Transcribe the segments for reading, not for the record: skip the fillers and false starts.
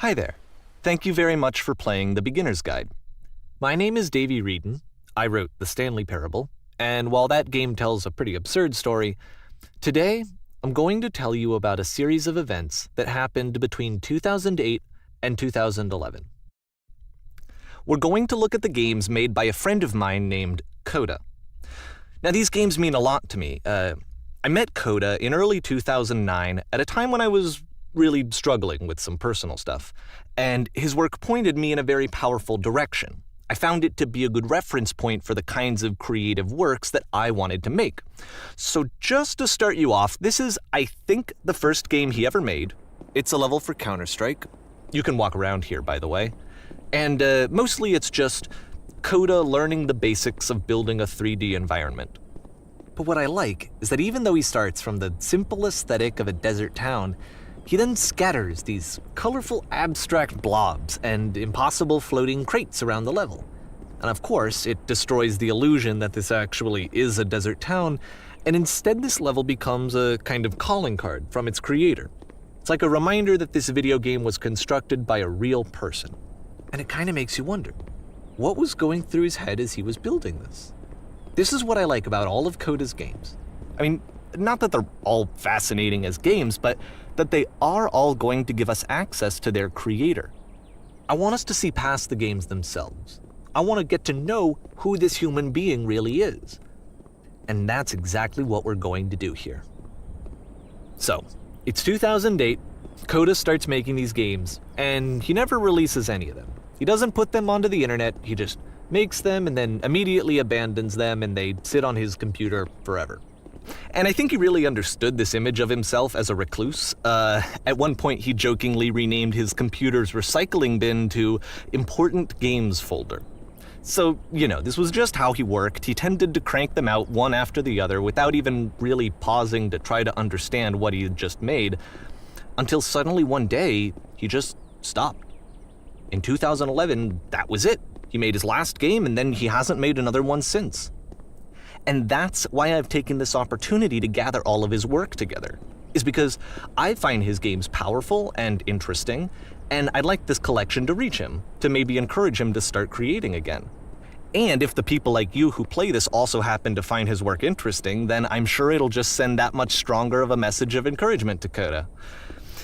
Hi there. Thank you very much for playing The Beginner's Guide. My name is Davey Wreden. I wrote The Stanley Parable, and while that game tells a pretty absurd story, today I'm going to tell you about a series of events that happened between 2008 and 2011. We're going to look at the games made by a friend of mine named Coda. Now, these games mean a lot to me. I met Coda in early 2009 at a time when I was really struggling with some personal stuff, and his work pointed me in a very powerful direction. I found it to be a good reference point for the kinds of creative works that I wanted to make. So just to start you off, this is, I think, the first game he ever made. It's a level for Counter-Strike. You can walk around here, by the way. And mostly it's just Coda learning the basics of building a 3D environment. But what I like is that even though he starts from the simple aesthetic of a desert town, he then scatters these colorful abstract blobs and impossible floating crates around the level. And of course, it destroys the illusion that this actually is a desert town, and instead this level becomes a kind of calling card from its creator. It's like a reminder that this video game was constructed by a real person. And it kind of makes you wonder, what was going through his head as he was building this? This is what I like about all of Coda's games. I mean, not that they're all fascinating as games, but that they are all going to give us access to their creator. I want us to see past the games themselves. I want to get to know who this human being really is. And that's exactly what we're going to do here. So, it's 2008, Coda starts making these games, and he never releases any of them. He doesn't put them onto the internet, he just makes them and then immediately abandons them, and they sit on his computer forever. And I think he really understood this image of himself as a recluse. At one point, he jokingly renamed his computer's recycling bin to Important Games Folder. So, this was just how he worked. He tended to crank them out one after the other without even really pausing to try to understand what he had just made, until suddenly one day, he just stopped. In 2011, that was it. He made his last game, and then he hasn't made another one since. And that's why I've taken this opportunity to gather all of his work together, is because I find his games powerful and interesting, and I'd like this collection to reach him, to maybe encourage him to start creating again. And if the people like you who play this also happen to find his work interesting, then I'm sure it'll just send that much stronger of a message of encouragement to Coda.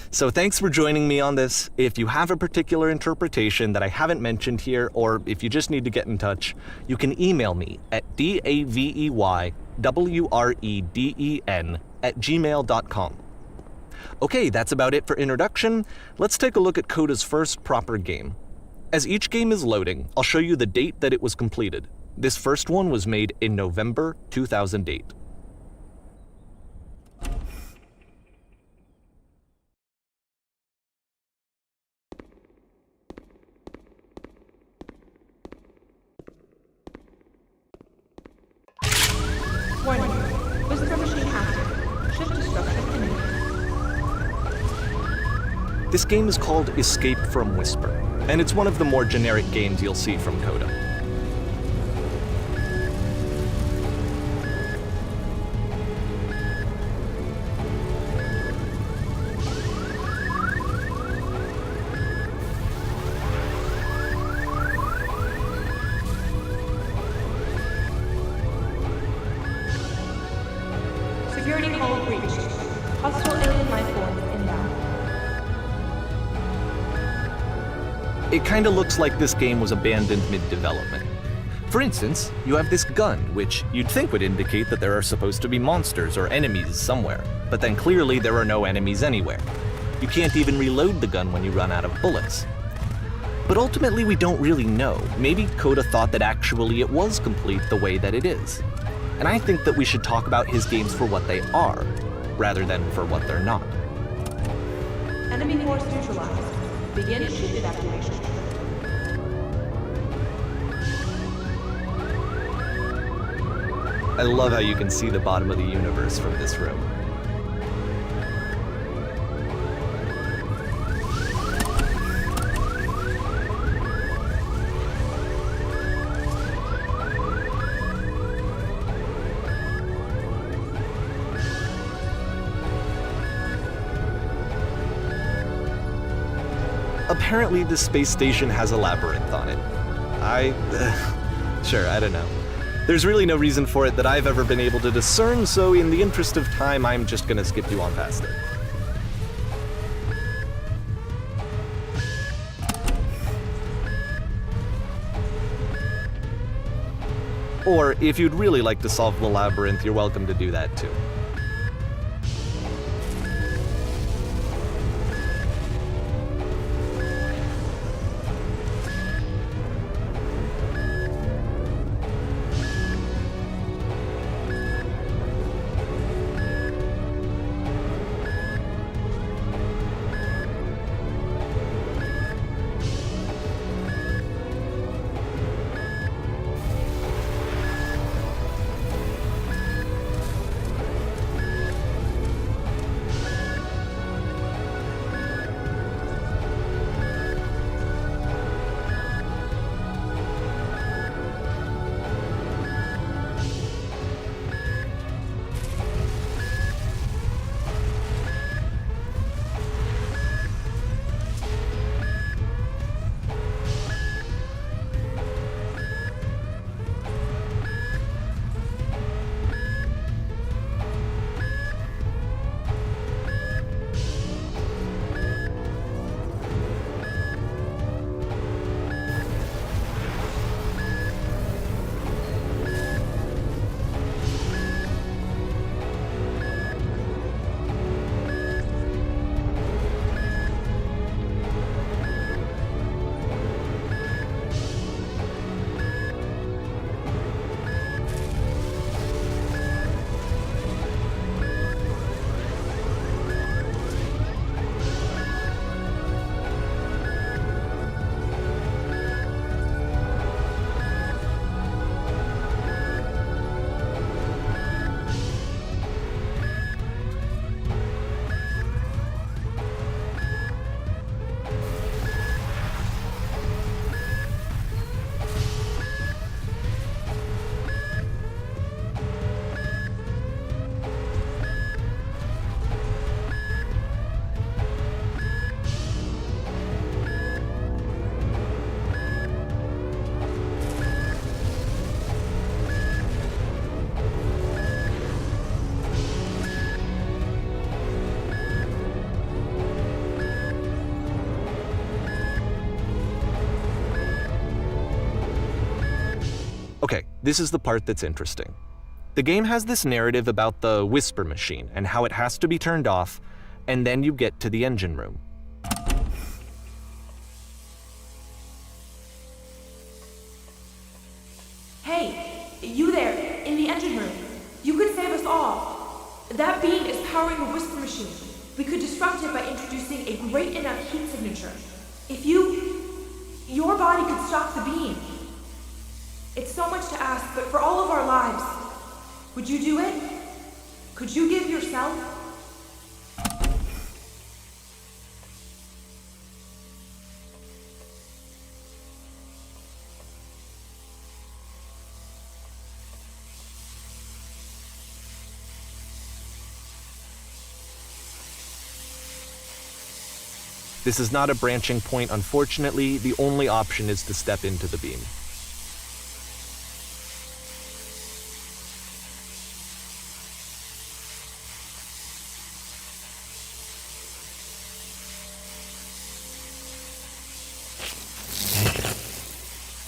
So thanks for joining me on this. If you have a particular interpretation that I haven't mentioned here, or if you just need to get in touch, you can email me at daveywreden@gmail.com. Okay, that's about it for introduction. Let's take a look at Coda's first proper game. As each game is loading, I'll show you the date that it was completed. This first one was made in November 2008. Warning. Whisper machine active. Shift destruction imminent. This game is called Escape from Whisper, and it's one of the more generic games you'll see from Coda. Security call breached. Hostile alien life forms inbound. It kinda looks like this game was abandoned mid-development. For instance, you have this gun, which you'd think would indicate that there are supposed to be monsters or enemies somewhere, but then clearly there are no enemies anywhere. You can't even reload the gun when you run out of bullets. But ultimately we don't really know. Maybe Coda thought that actually it was complete the way that it is. And I think that we should talk about his games for what they are, rather than for what they're not. Enemy force neutralized. Begin ship evacuation. I love how you can see the bottom of the universe from this room. A apparently the space station has a labyrinth on it. Sure, I don't know. There's really no reason for it that I've ever been able to discern, so in the interest of time, I'm just gonna skip you on past it. Or, if you'd really like to solve the labyrinth, you're welcome to do that too. Okay, this is the part that's interesting. The game has this narrative about the whisper machine and how it has to be turned off, and then you get to the engine room. Hey, you there, in the engine room. You could save us all. That beam is powering the whisper machine. We could disrupt it by introducing a great enough heat signature. If your body could stop the beam. It's so much to ask, but for all of our lives, would you do it? Could you give yourself? This is not a branching point, unfortunately. The only option is to step into the beam.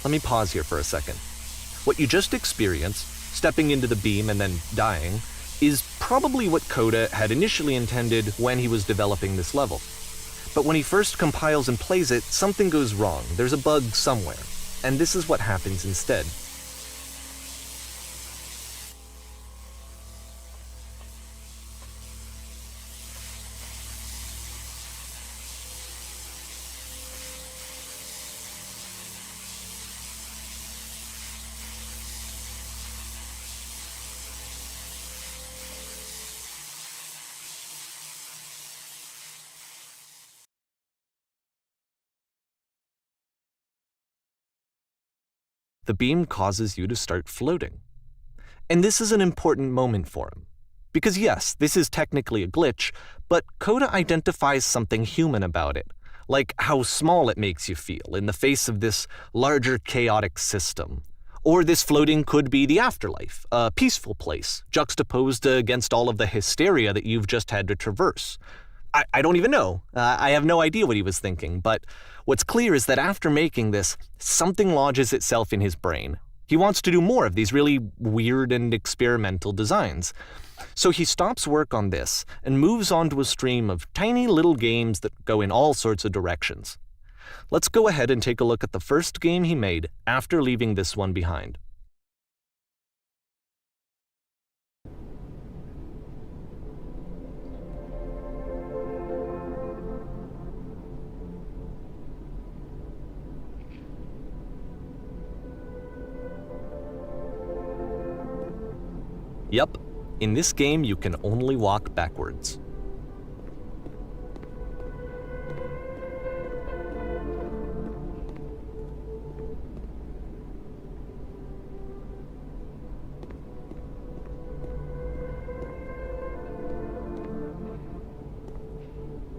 Let me pause here for a second. What you just experienced, stepping into the beam and then dying, is probably what Coda had initially intended when he was developing this level. But when he first compiles and plays it, something goes wrong. There's a bug somewhere. And this is what happens instead. The beam causes you to start floating. And this is an important moment for him. Because yes, this is technically a glitch, but Coda identifies something human about it. like how small it makes you feel in the face of this larger chaotic system. Or this floating could be the afterlife, a peaceful place, juxtaposed against all of the hysteria that you've just had to traverse. I don't even know. I have no idea what he was thinking, but what's clear is that after making this, something lodges itself in his brain. He wants to do more of these really weird and experimental designs. So he stops work on this and moves on to a stream of tiny little games that go in all sorts of directions. Let's go ahead and take a look at the first game he made after leaving this one behind. Yup, in this game you can only walk backwards.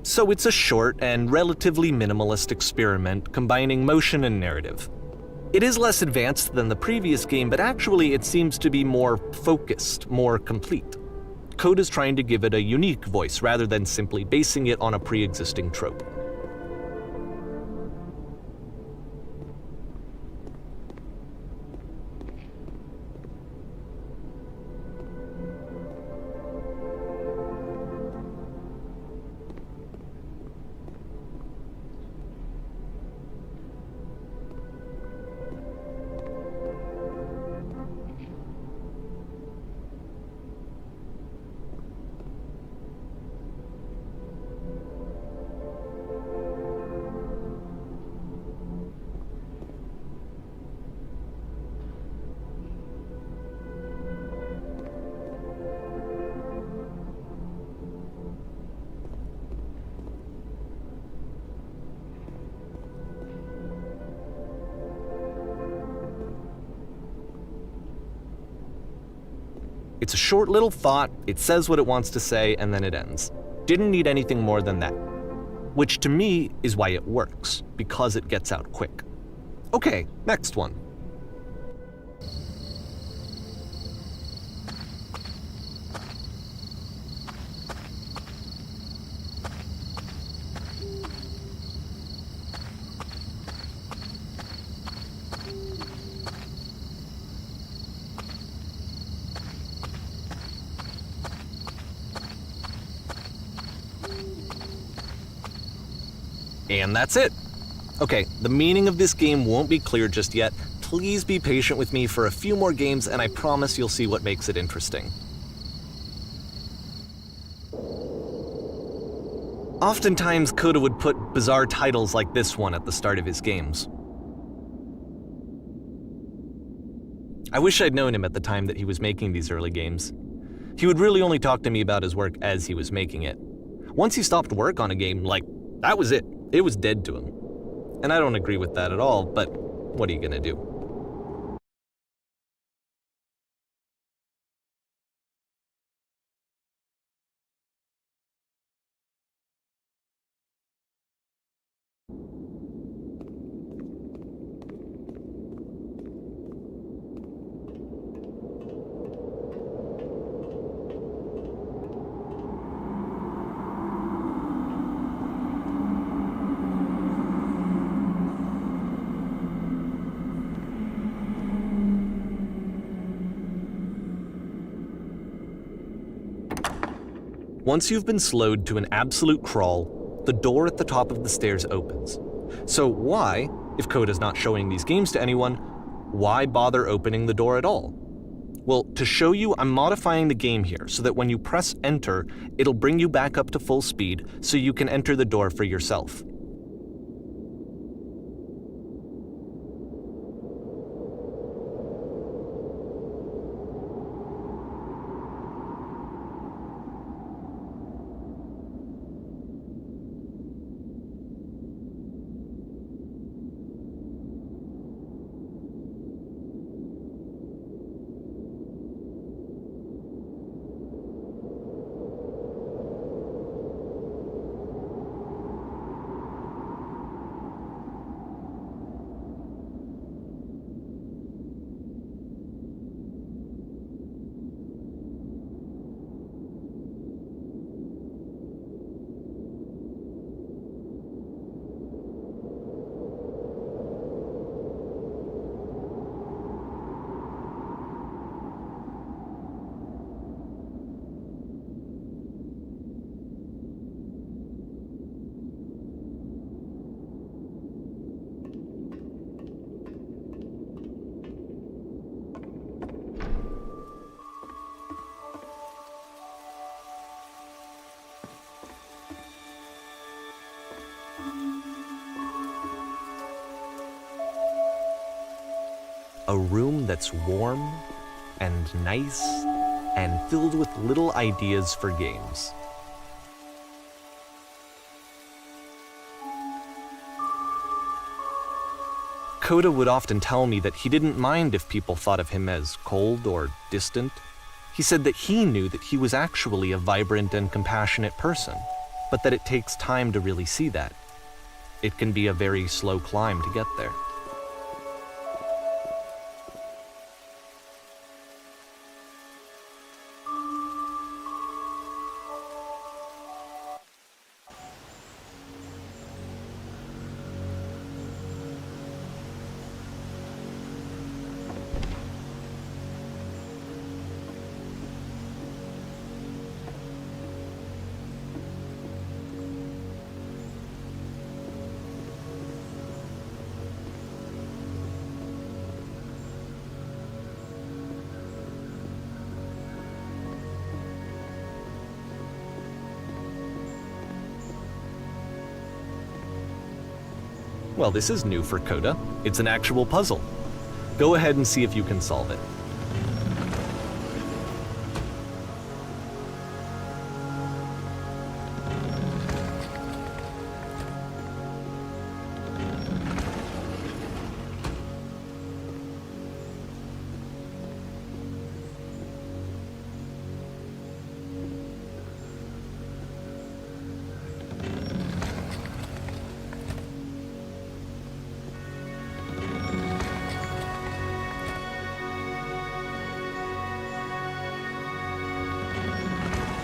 So it's a short and relatively minimalist experiment combining motion and narrative. It is less advanced than the previous game, but actually it seems to be more focused, more complete. Code is trying to give it a unique voice rather than simply basing it on a pre-existing trope. It's a short little thought, it says what it wants to say, and then it ends. Didn't need anything more than that. Which to me is why it works, because it gets out quick. Okay, next one. And that's it. Okay, the meaning of this game won't be clear just yet. Please be patient with me for a few more games, and I promise you'll see what makes it interesting. Oftentimes, Coda would put bizarre titles like this one at the start of his games. I wish I'd known him at the time that he was making these early games. He would really only talk to me about his work as he was making it. Once he stopped work on a game, that was it. It was dead to him. And I don't agree with that at all, but what are you gonna do? Once you've been slowed to an absolute crawl, the door at the top of the stairs opens. So why, if Coda's not showing these games to anyone, why bother opening the door at all? Well, to show you, I'm modifying the game here so that when you press enter, it'll bring you back up to full speed so you can enter the door for yourself. a room that's warm and nice and filled with little ideas for games. Coda would often tell me that he didn't mind if people thought of him as cold or distant. He said that he knew that he was actually a vibrant and compassionate person, but that it takes time to really see that. It can be a very slow climb to get there. Well, this is new for Coda. It's an actual puzzle. Go ahead and see if you can solve it.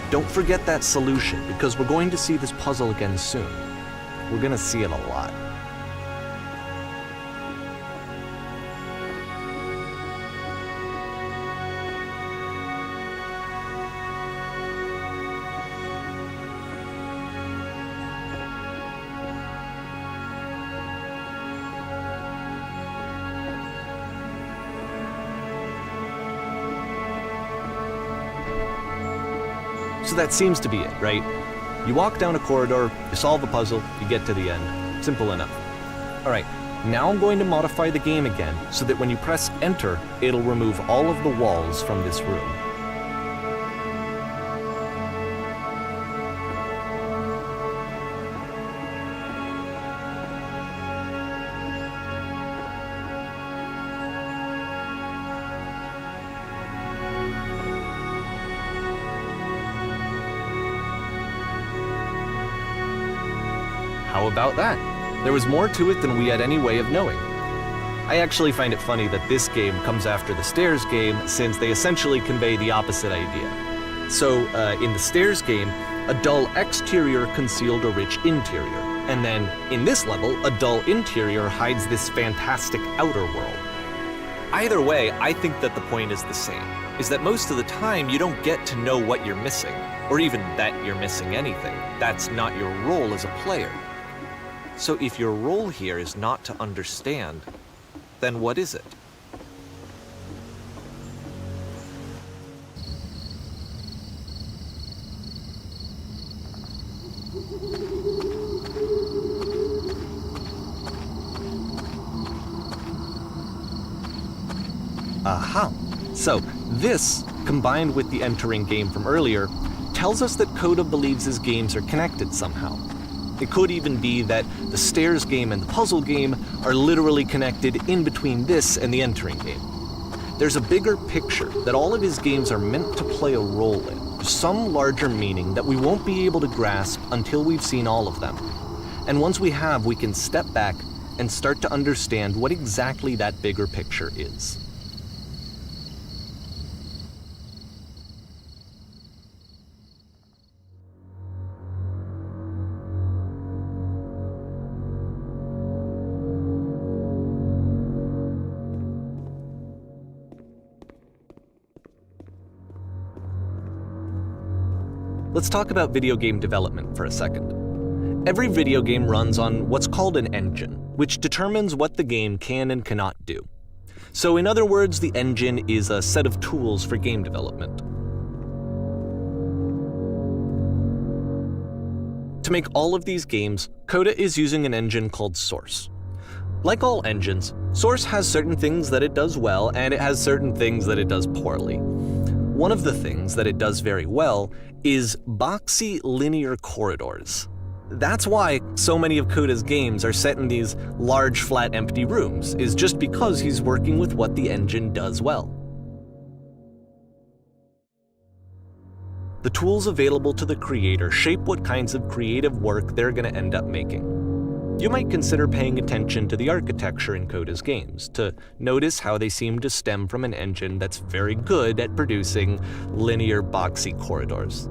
Don't forget that solution, because we're going to see this puzzle again soon. We're going to see it a lot. So that seems to be it, right? You walk down a corridor, you solve a puzzle, you get to the end. Simple enough. All right, now I'm going to modify the game again so that when you press enter, it'll remove all of the walls from this room. How about that? There was more to it than we had any way of knowing. I actually find it funny that this game comes after the Stairs game, since they essentially convey the opposite idea. So, in the Stairs game, a dull exterior concealed a rich interior, and then, in this level, a dull interior hides this fantastic outer world. Either way, I think that the point is the same, is that most of the time you don't get to know what you're missing, or even that you're missing anything. That's not your role as a player. So if your role here is not to understand, then what is it? Aha! So this, combined with the entering game from earlier, tells us that Coda believes his games are connected somehow. It could even be that the Stairs game and the puzzle game are literally connected in between this and the entering game. There's a bigger picture that all of his games are meant to play a role in, some larger meaning that we won't be able to grasp until we've seen all of them. And once we have, we can step back and start to understand what exactly that bigger picture is. Let's talk about video game development for a second. Every video game runs on what's called an engine, which determines what the game can and cannot do. So in other words, the engine is a set of tools for game development. To make all of these games, Coda is using an engine called Source. Like all engines, Source has certain things that it does well, and it has certain things that it does poorly. One of the things that it does very well is boxy linear corridors. That's why so many of Coda's games are set in these large, flat, empty rooms, is just because he's working with what the engine does well. The tools available to the creator shape what kinds of creative work they're going to end up making. You might consider paying attention to the architecture in Coda's games, to notice how they seem to stem from an engine that's very good at producing linear, boxy corridors.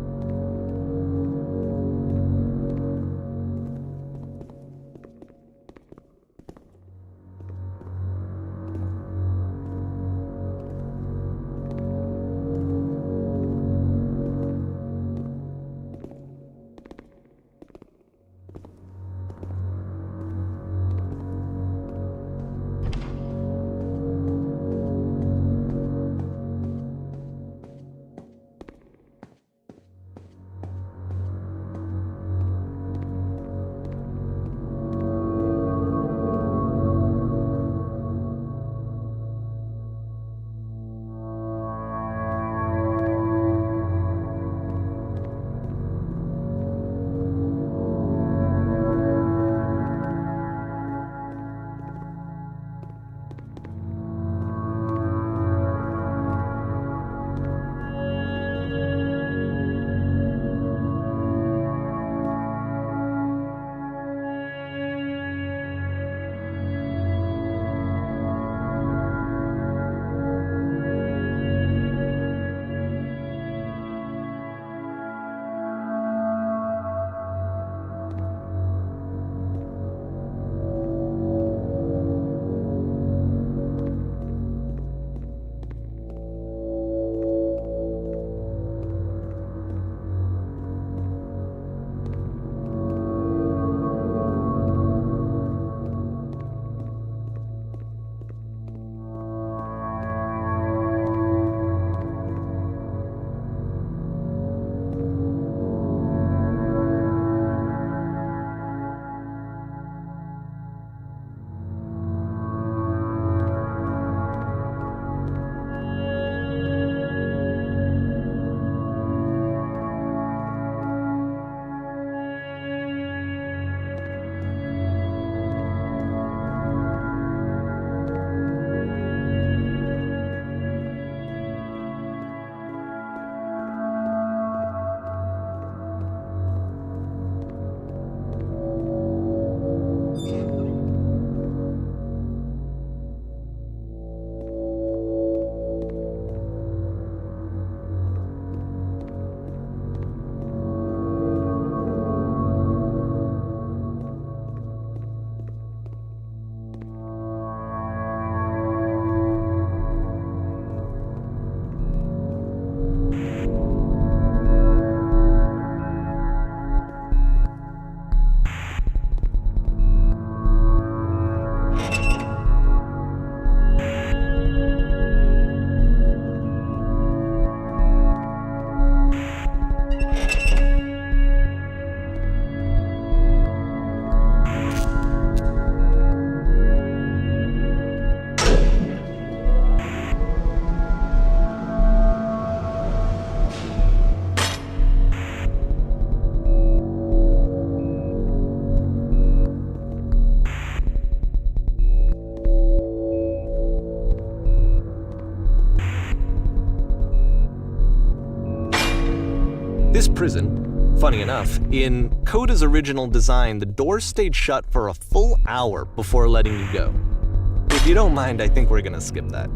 This prison, funny enough, in Coda's original design, the doors stayed shut for a full hour before letting you go. If you don't mind, I think we're gonna skip that.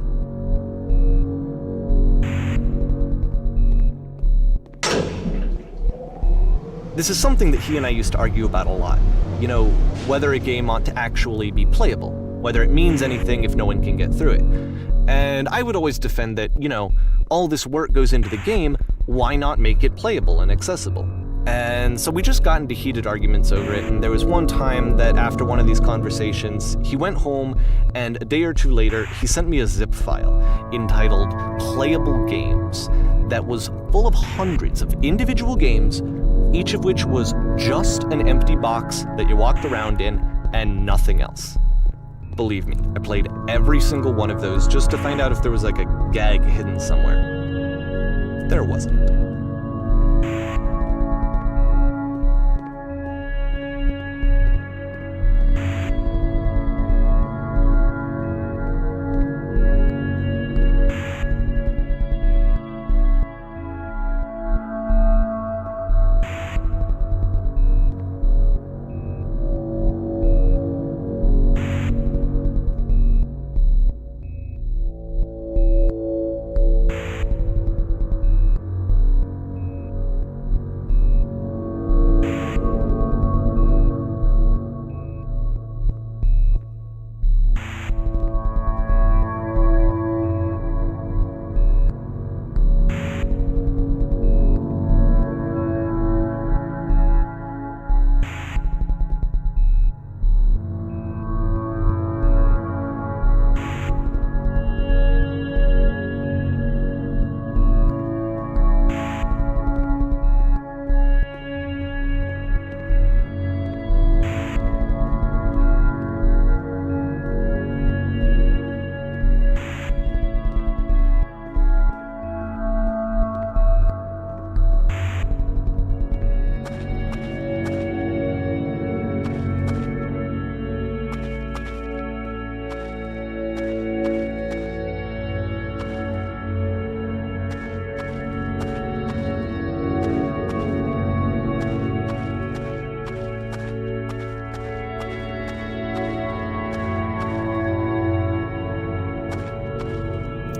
This is something that he and I used to argue about a lot. You know, whether a game ought to actually be playable, whether it means anything if no one can get through it. And I would always defend that, you know, all this work goes into the game, why not make it playable and accessible? And so we just got into heated arguments over it, and there was one time that after one of these conversations, he went home, and a day or two later, he sent me a zip file entitled Playable Games that was full of hundreds of individual games, each of which was just an empty box that you walked around in and nothing else. Believe me, I played every single one of those just to find out if there was like a gag hidden somewhere. There wasn't.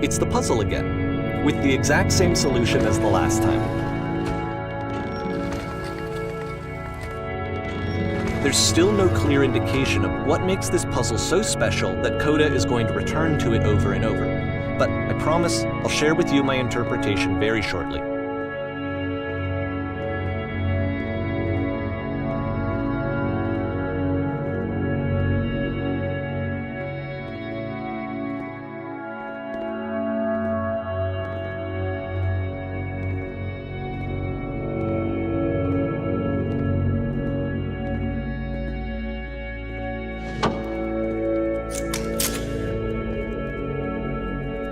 It's the puzzle again, with the exact same solution as the last time. There's still no clear indication of what makes this puzzle so special that Coda is going to return to it over and over. But I promise I'll share with you my interpretation very shortly.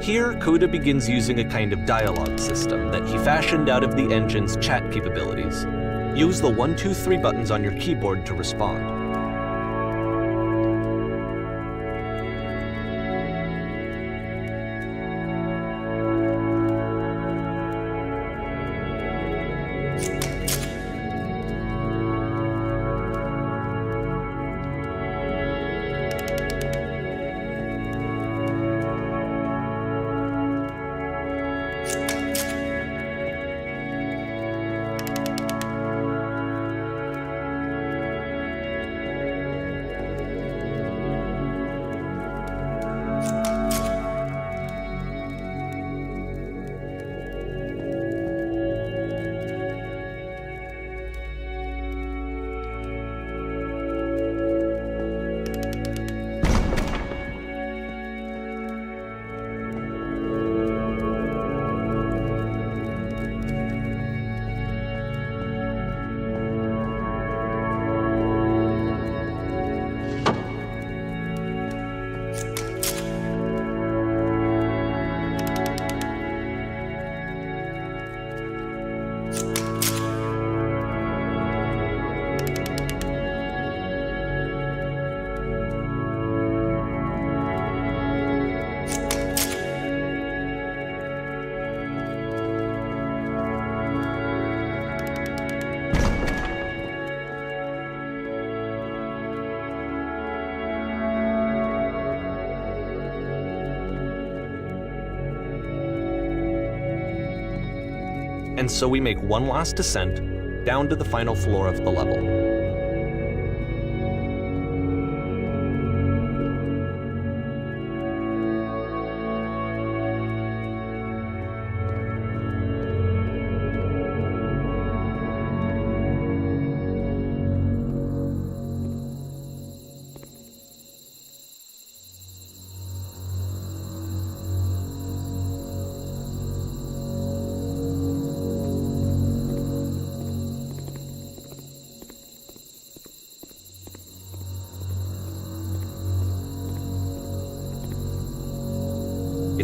Here, Coda begins using a kind of dialogue system that he fashioned out of the engine's chat capabilities. Use the 1, 2, 3 buttons on your keyboard to respond. And so we make one last descent down to the final floor of the level.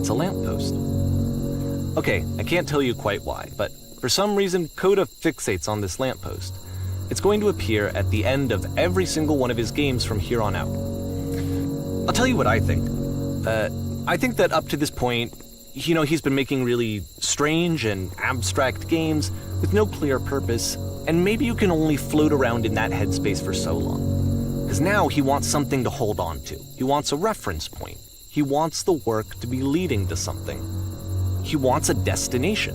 it's a lamppost. Okay, I can't tell you quite why, but for some reason, Coda fixates on this lamppost. It's going to appear at the end of every single one of his games from here on out. I'll tell you what I think. I think that up to this point, he's been making really strange and abstract games with no clear purpose, and maybe you can only float around in that headspace for so long. Because now he wants something to hold on to. He wants a reference point. He wants the work to be leading to something. He wants a destination,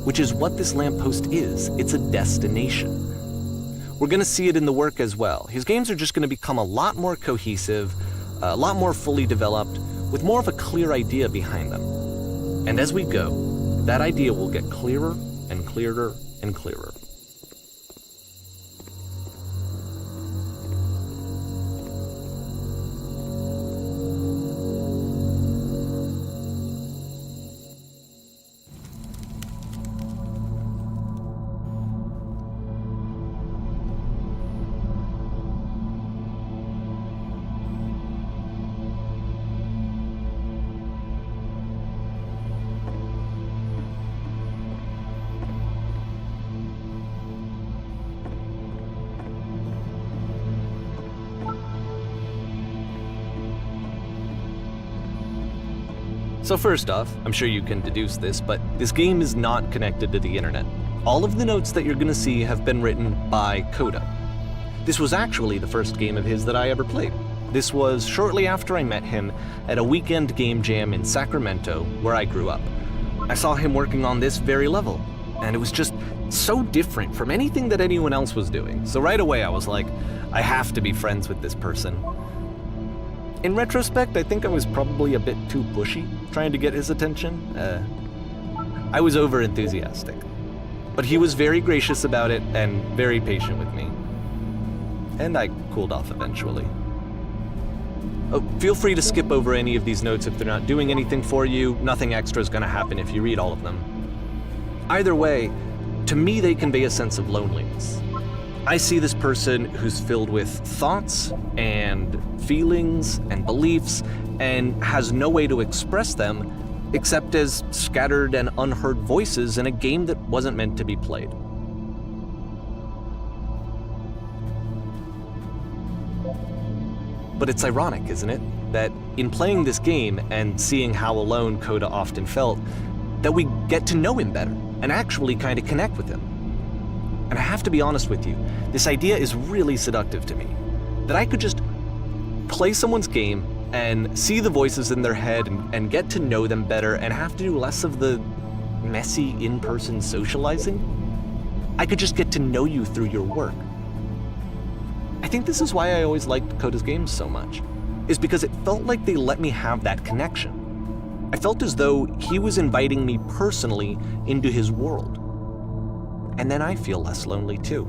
which is what this lamppost is. It's a destination. We're going to see it in the work as well. His games are just going to become a lot more cohesive, a lot more fully developed, with more of a clear idea behind them. And as we go, that idea will get clearer and clearer and clearer. So first off, I'm sure you can deduce this, but this game is not connected to the internet. All of the notes that you're going to see have been written by Coda. This was actually the first game of his that I ever played. This was shortly after I met him at a weekend game jam in Sacramento, where I grew up. I saw him working on this very level, and it was just so different from anything that anyone else was doing. So right away I was like, I have to be friends with this person. In retrospect, I think I was probably a bit too pushy, trying to get his attention. I was over-enthusiastic. But he was very gracious about it and very patient with me. And I cooled off eventually. Oh, feel free to skip over any of these notes if they're not doing anything for you. Nothing extra is going to happen if you read all of them. Either way, to me they convey a sense of loneliness. I see this person who's filled with thoughts and feelings and beliefs and has no way to express them except as scattered and unheard voices in a game that wasn't meant to be played. But it's ironic, isn't it, that in playing this game and seeing how alone Coda often felt, that we get to know him better and actually kind of connect with him. And I have to be honest with you, this idea is really seductive to me. That I could just play someone's game and see the voices in their head and get to know them better and have to do less of the messy in-person socializing. I could just get to know you through your work. I think this is why I always liked Coda's games so much, is because it felt like they let me have that connection. I felt as though he was inviting me personally into his world. And then I feel less lonely too.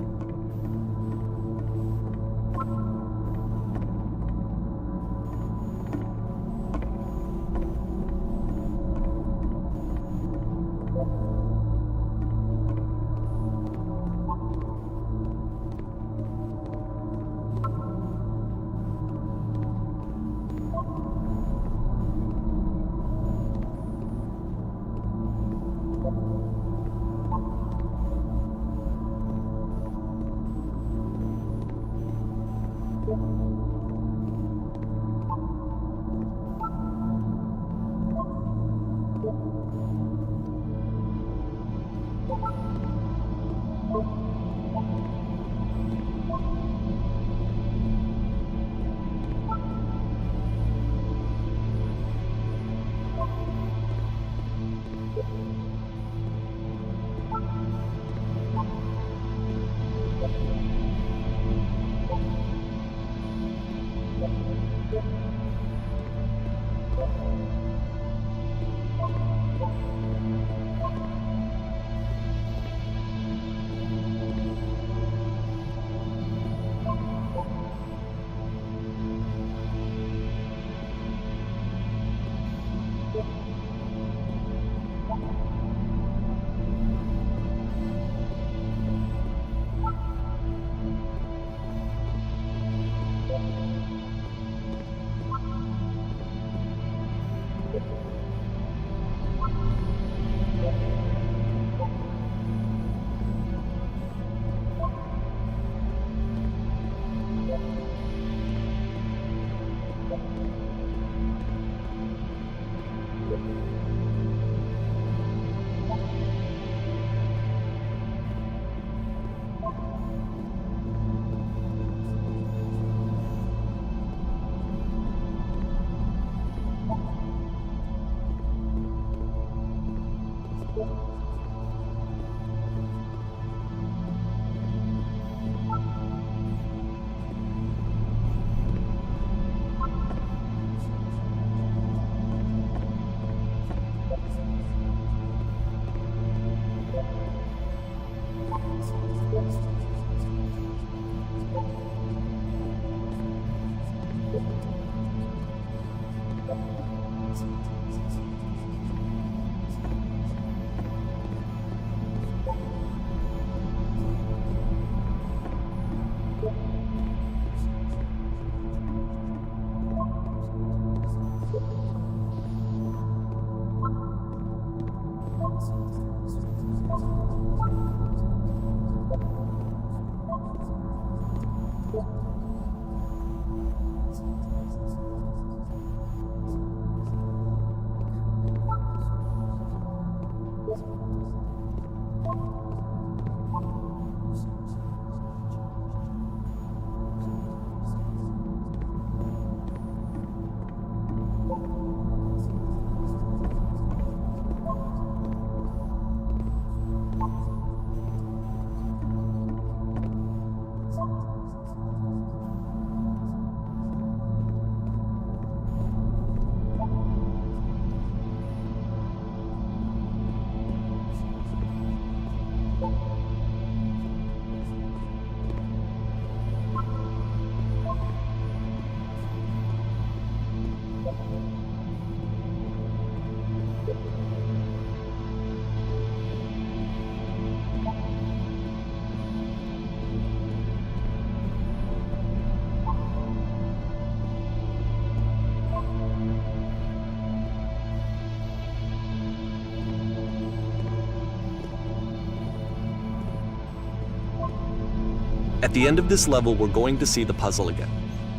At the end of this level, we're going to see the puzzle again.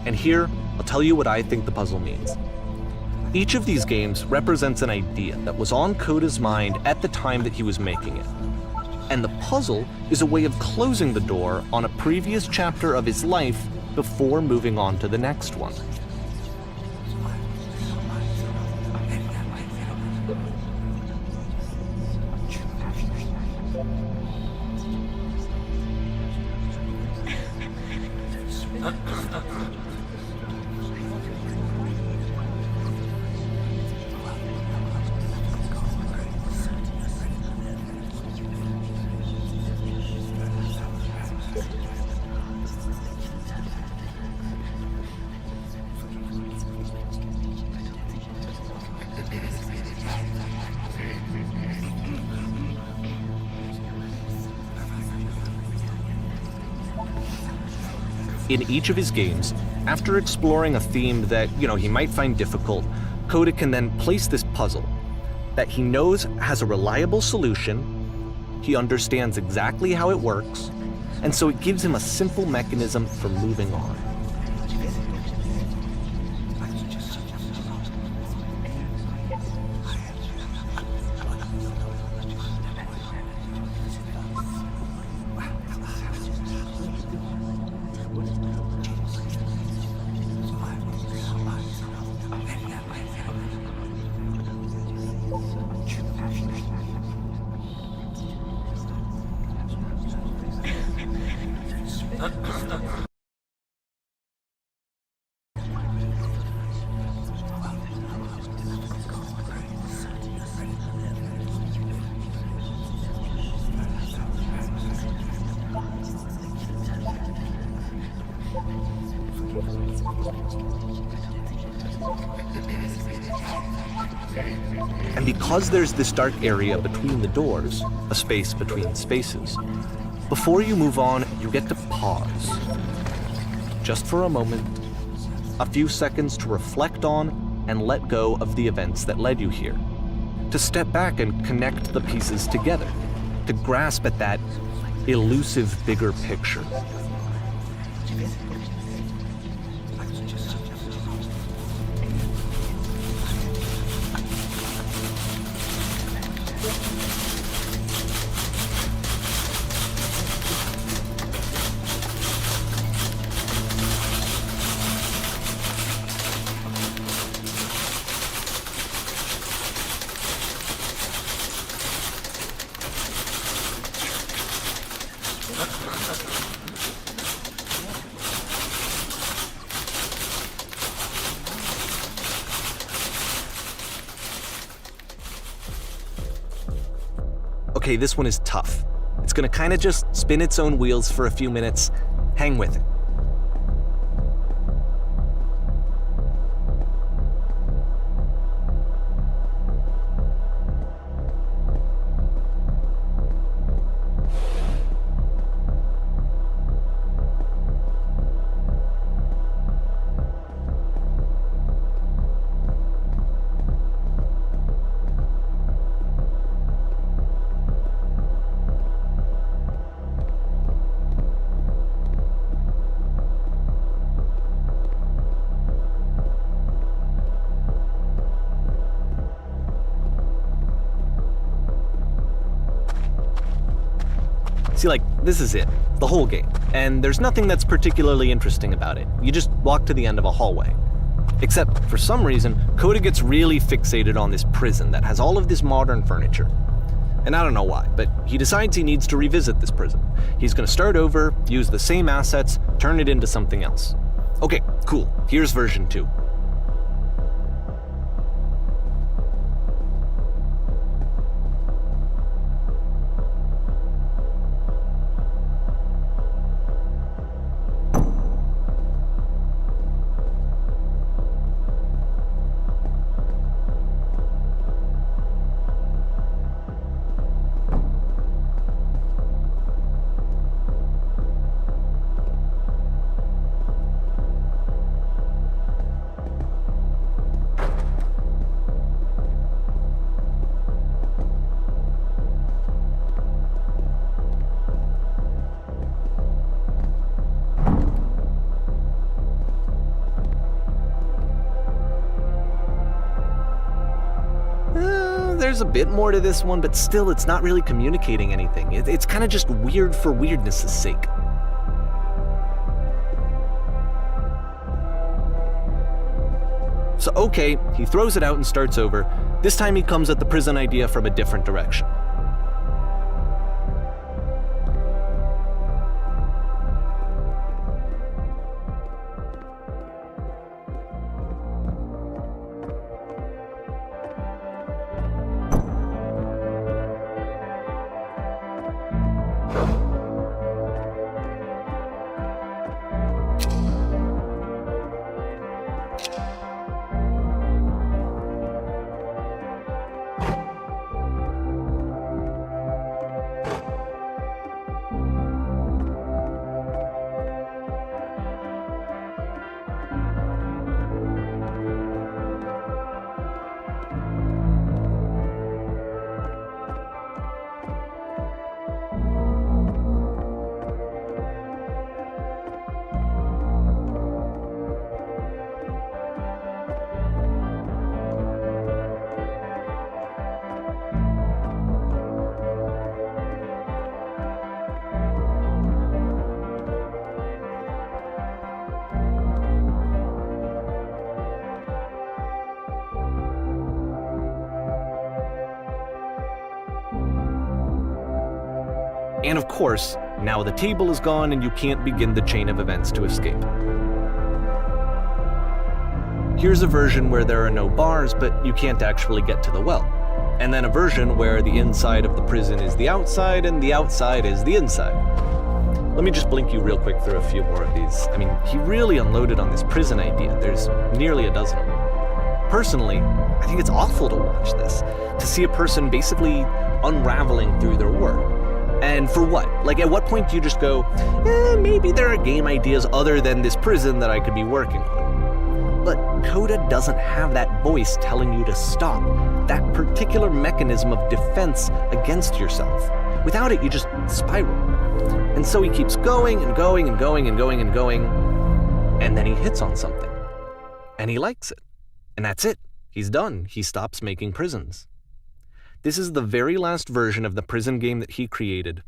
And here, I'll tell you what I think the puzzle means. Each of these games represents an idea that was on Coda's mind at the time that he was making it. And the puzzle is a way of closing the door on a previous chapter of his life before moving on to the next one. In each of his games, after exploring a theme that, he might find difficult, Coda can then place this puzzle that he knows has a reliable solution, he understands exactly how it works, and so it gives him a simple mechanism for moving on. And because there's this dark area between the doors, a space between spaces, before you move on, you get to pause. Just for a moment, a few seconds to reflect on and let go of the events that led you here. To step back and connect the pieces together. To grasp at that elusive bigger picture. Okay, this one is tough. It's gonna kind of just spin its own wheels for a few minutes. Hang with it. See, this is it, the whole game, and there's nothing that's particularly interesting about it. You just walk to the end of a hallway. Except, for some reason, Coda gets really fixated on this prison that has all of this modern furniture. And I don't know why, but he decides he needs to revisit this prison. He's gonna start over, use the same assets, turn it into something else. Okay, cool, here's version 2. There's a bit more to this one, but still it's not really communicating anything. It's kind of just weird for weirdness' sake. So okay, he throws it out and starts over. This time he comes at the prison idea from a different direction. And of course, now the table is gone and you can't begin the chain of events to escape. Here's a version where there are no bars, but you can't actually get to the well. And then a version where the inside of the prison is the outside and the outside is the inside. Let me just blink you real quick through a few more of these. I mean, he really unloaded on this prison idea. There's nearly a dozen of them. Personally, I think it's awful to watch this, to see a person basically unraveling through their work. And for what? At what point do you just go, maybe there are game ideas other than this prison that I could be working on? But Coda doesn't have that voice telling you to stop, that particular mechanism of defense against yourself. Without it, you just spiral. And so he keeps going and going and going and going and going, and then he hits on something. And he likes it. And that's it. He's done. He stops making prisons. This is the very last version of the prison game that he created,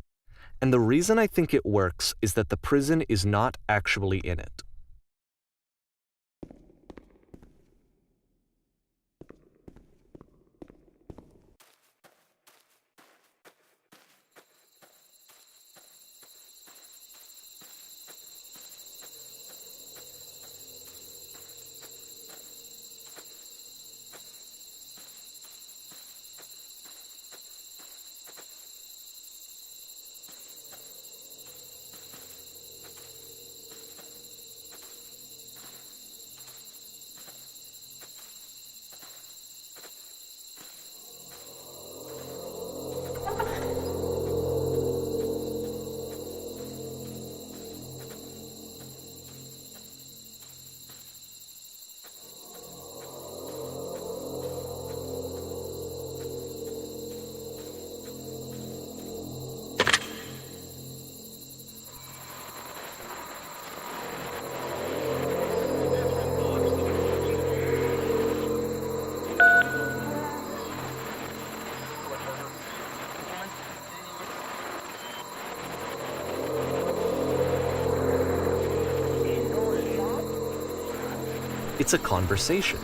and the reason I think it works is that the prison is not actually in it. It's a conversation.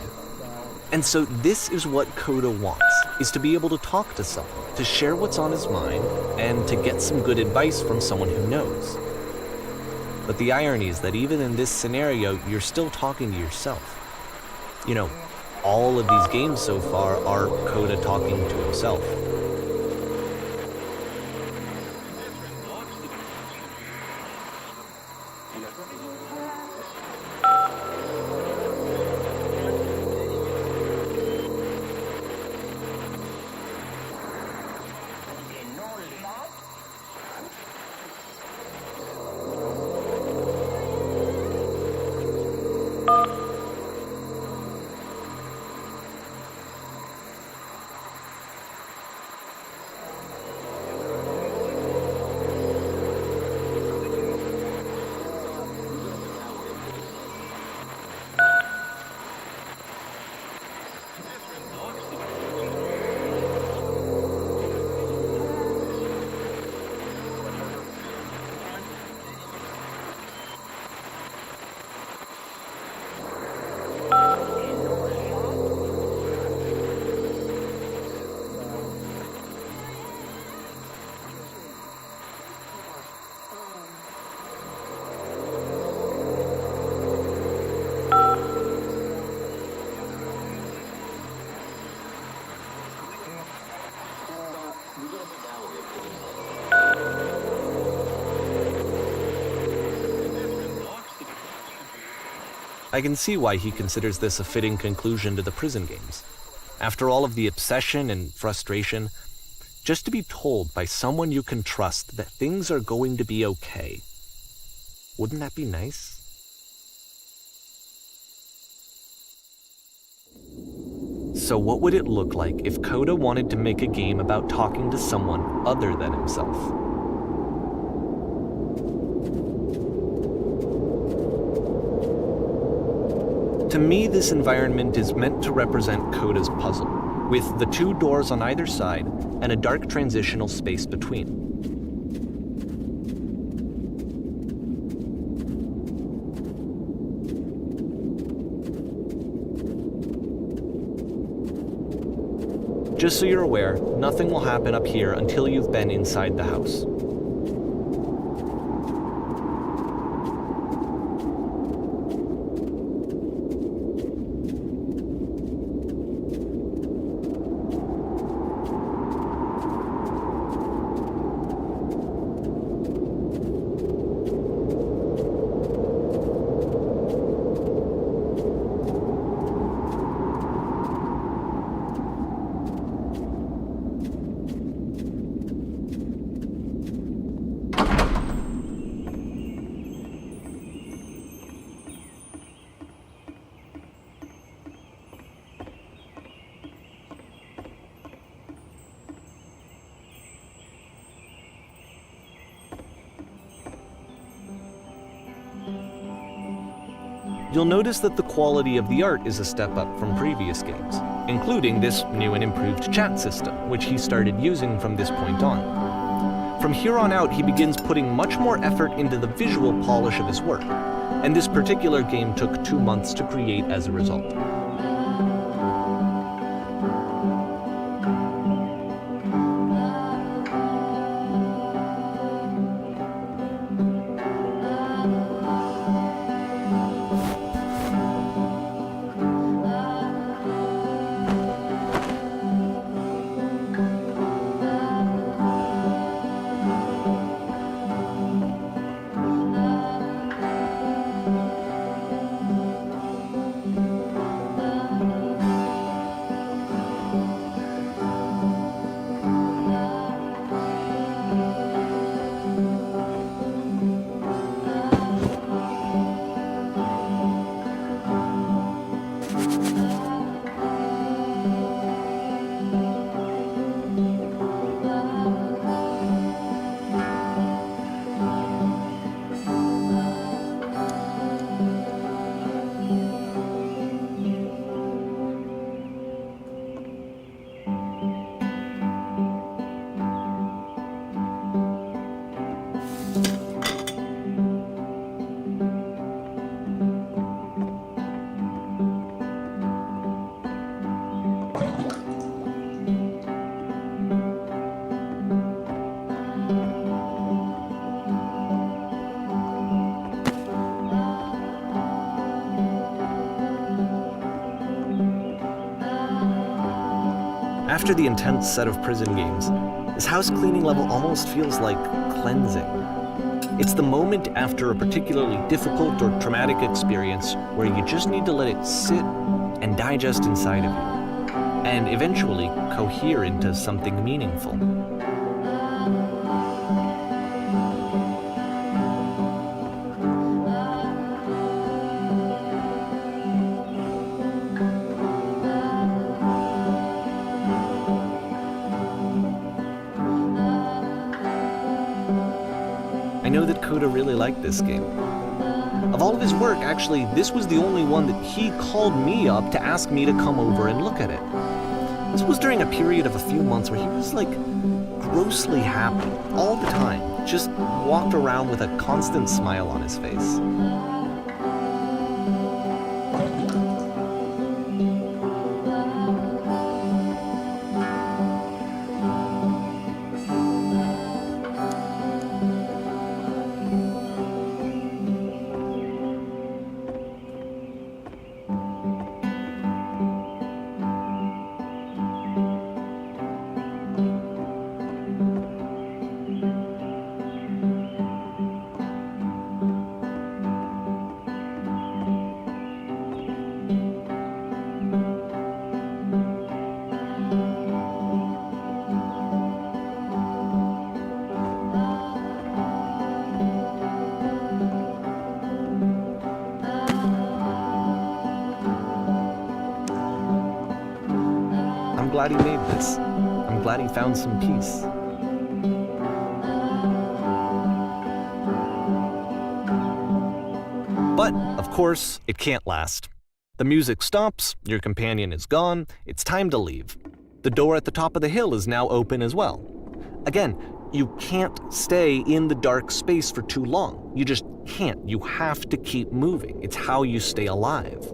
And so this is what Coda wants, is to be able to talk to someone, to share what's on his mind, and to get some good advice from someone who knows. But the irony is that even in this scenario, you're still talking to yourself. You know, all of these games so far are Coda talking to himself. I can see why he considers this a fitting conclusion to the prison games. After all of the obsession and frustration, just to be told by someone you can trust that things are going to be okay. Wouldn't that be nice? So what would it look like if Coda wanted to make a game about talking to someone other than himself? To me, this environment is meant to represent Coda's puzzle, with the two doors on either side and a dark transitional space between. Just so you're aware, nothing will happen up here until you've been inside the house. You'll notice that the quality of the art is a step up from previous games, including this new and improved chat system, which he started using from this point on. From here on out, he begins putting much more effort into the visual polish of his work, and this particular game took 2 months to create as a result. After the intense set of prison games, this house cleaning level almost feels like cleansing. It's the moment after a particularly difficult or traumatic experience where you just need to let it sit and digest inside of you, and eventually cohere into something meaningful. I know that Coda really liked this game. Of all of his work, actually, this was the only one that he called me up to ask me to come over and look at it. This was during a period of a few months where he was like grossly happy all the time, just walked around with a constant smile on his face. I'm glad he made this. I'm glad he found some peace. But, of course, it can't last. The music stops, your companion is gone, it's time to leave. The door at the top of the hill is now open as well. Again, you can't stay in the dark space for too long. You just can't. You have to keep moving. It's how you stay alive.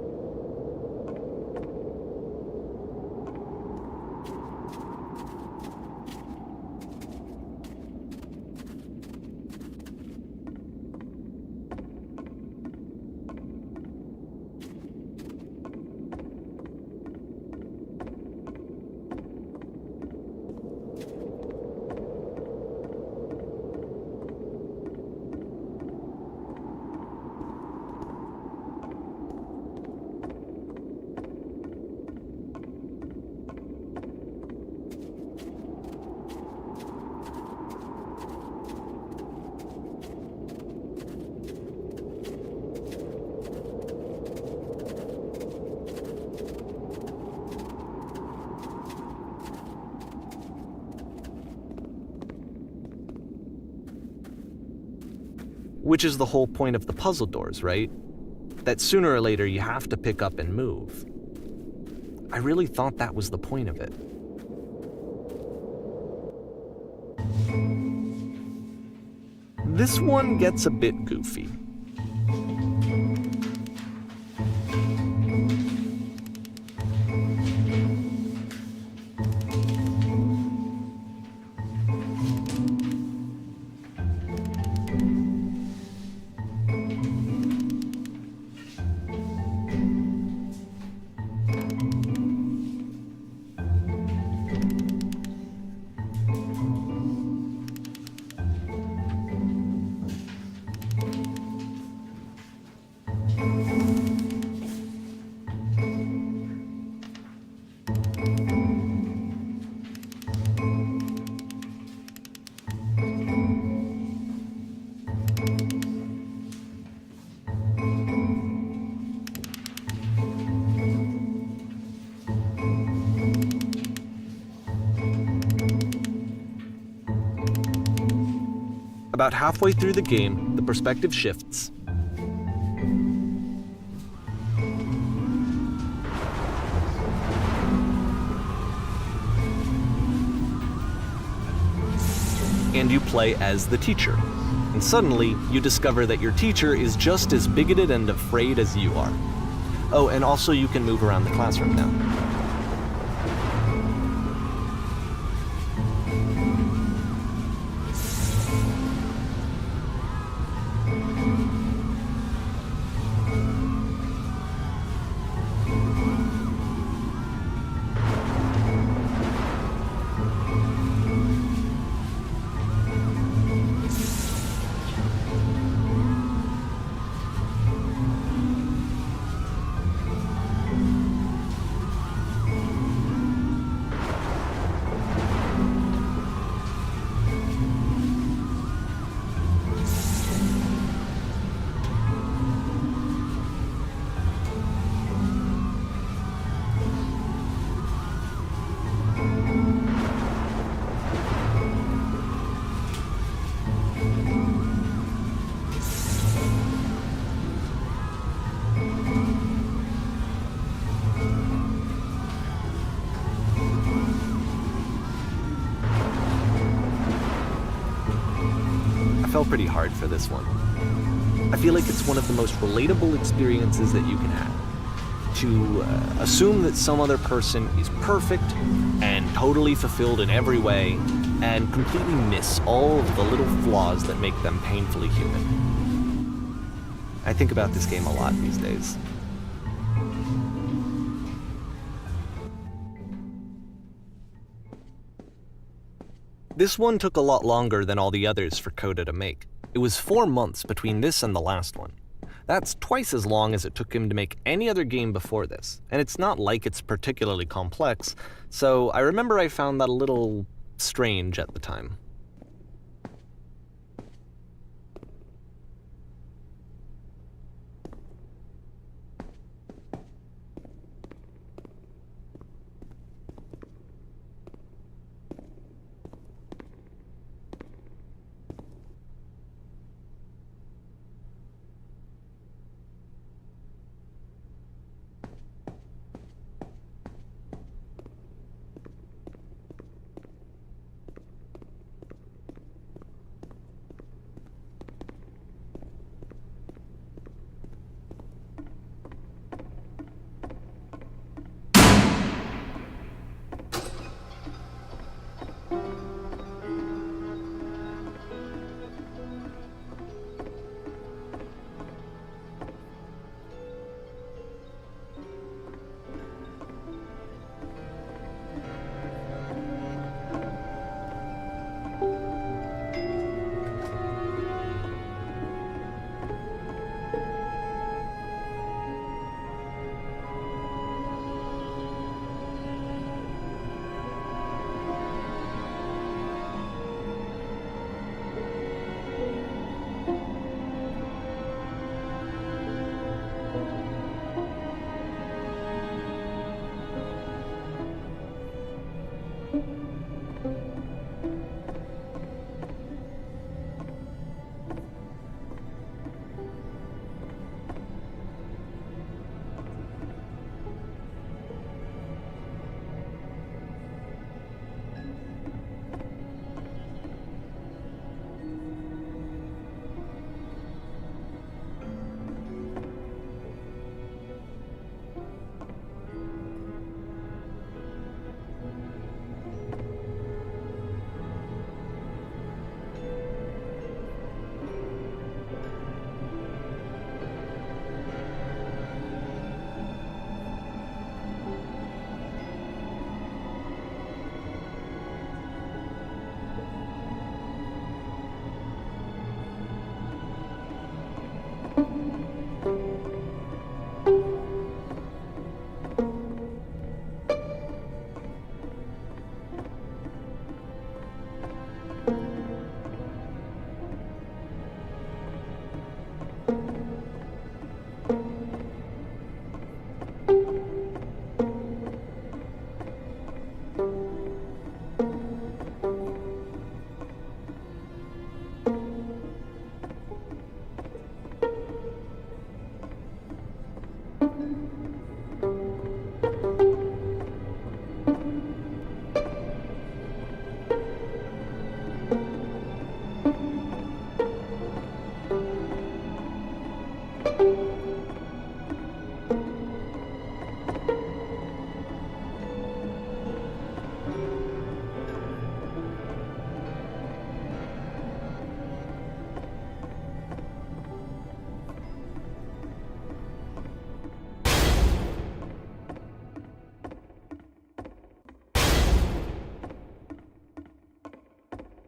Which is the whole point of the puzzle doors, right? That sooner or later you have to pick up and move. I really thought that was the point of it. This one gets a bit goofy. About halfway through the game, the perspective shifts. And you play as the teacher. And suddenly, you discover that your teacher is just as bigoted and afraid as you are. Oh, and also you can move around the classroom now. fell pretty hard for this one. I feel like it's one of the most relatable experiences that you can have. To assume that some other person is perfect and totally fulfilled in every way, and completely miss all of the little flaws that make them painfully human. I think about this game a lot these days. This one took a lot longer than all the others for Coda to make. It was 4 months between this and the last one. That's twice as long as it took him to make any other game before this, and it's not like it's particularly complex, so I remember I found that a little strange at the time.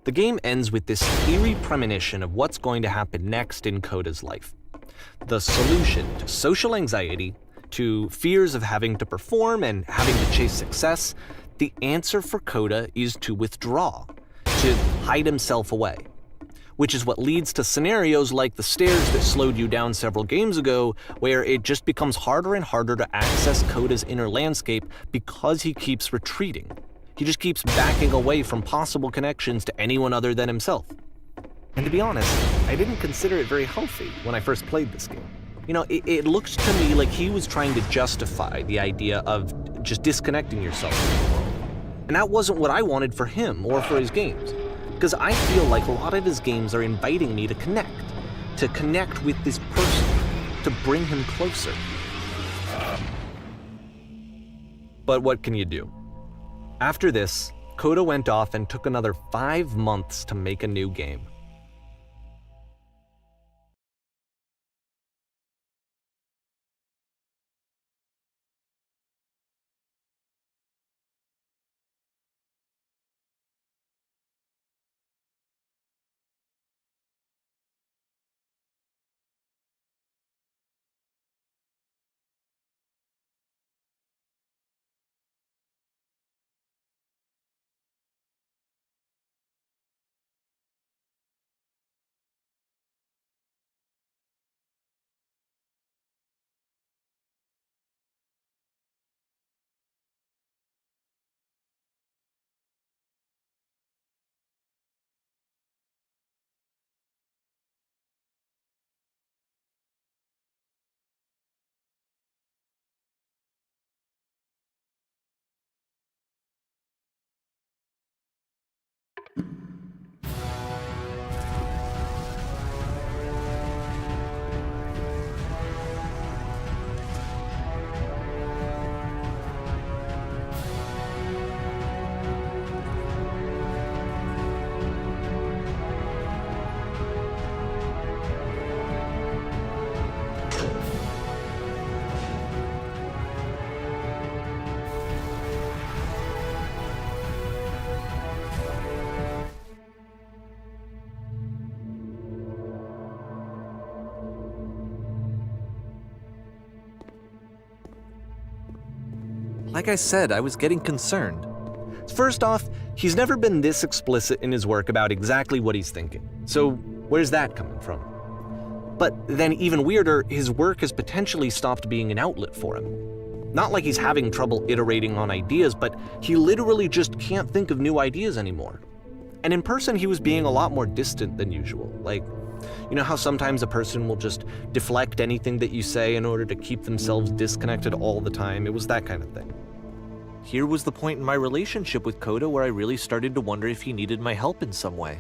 The game ends with this eerie premonition of what's going to happen next in Coda's life. The solution to social anxiety, to fears of having to perform and having to chase success, the answer for Coda is to withdraw, to hide himself away. Which is what leads to scenarios like the stairs that slowed you down several games ago, where it just becomes harder and harder to access Coda's inner landscape because he keeps retreating. He just keeps backing away from possible connections to anyone other than himself. And to be honest, I didn't consider it very healthy when I first played this game. You know, it looked to me like he was trying to justify the idea of just disconnecting yourself from the world. And that wasn't what I wanted for him or for his games. because I feel like a lot of his games are inviting me to connect with this person, to bring him closer. But what can you do? After this, Coda went off and took another 5 months to make a new game. Like I said, I was getting concerned. First off, he's never been this explicit in his work about exactly what he's thinking. So where's that coming from? But then even weirder, his work has potentially stopped being an outlet for him. Not like he's having trouble iterating on ideas, but he literally just can't think of new ideas anymore. And in person, he was being a lot more distant than usual. Like, you know how sometimes a person will just deflect anything that you say in order to keep themselves disconnected all the time? It was that kind of thing. Here was the point in my relationship with Coda where I really started to wonder if he needed my help in some way.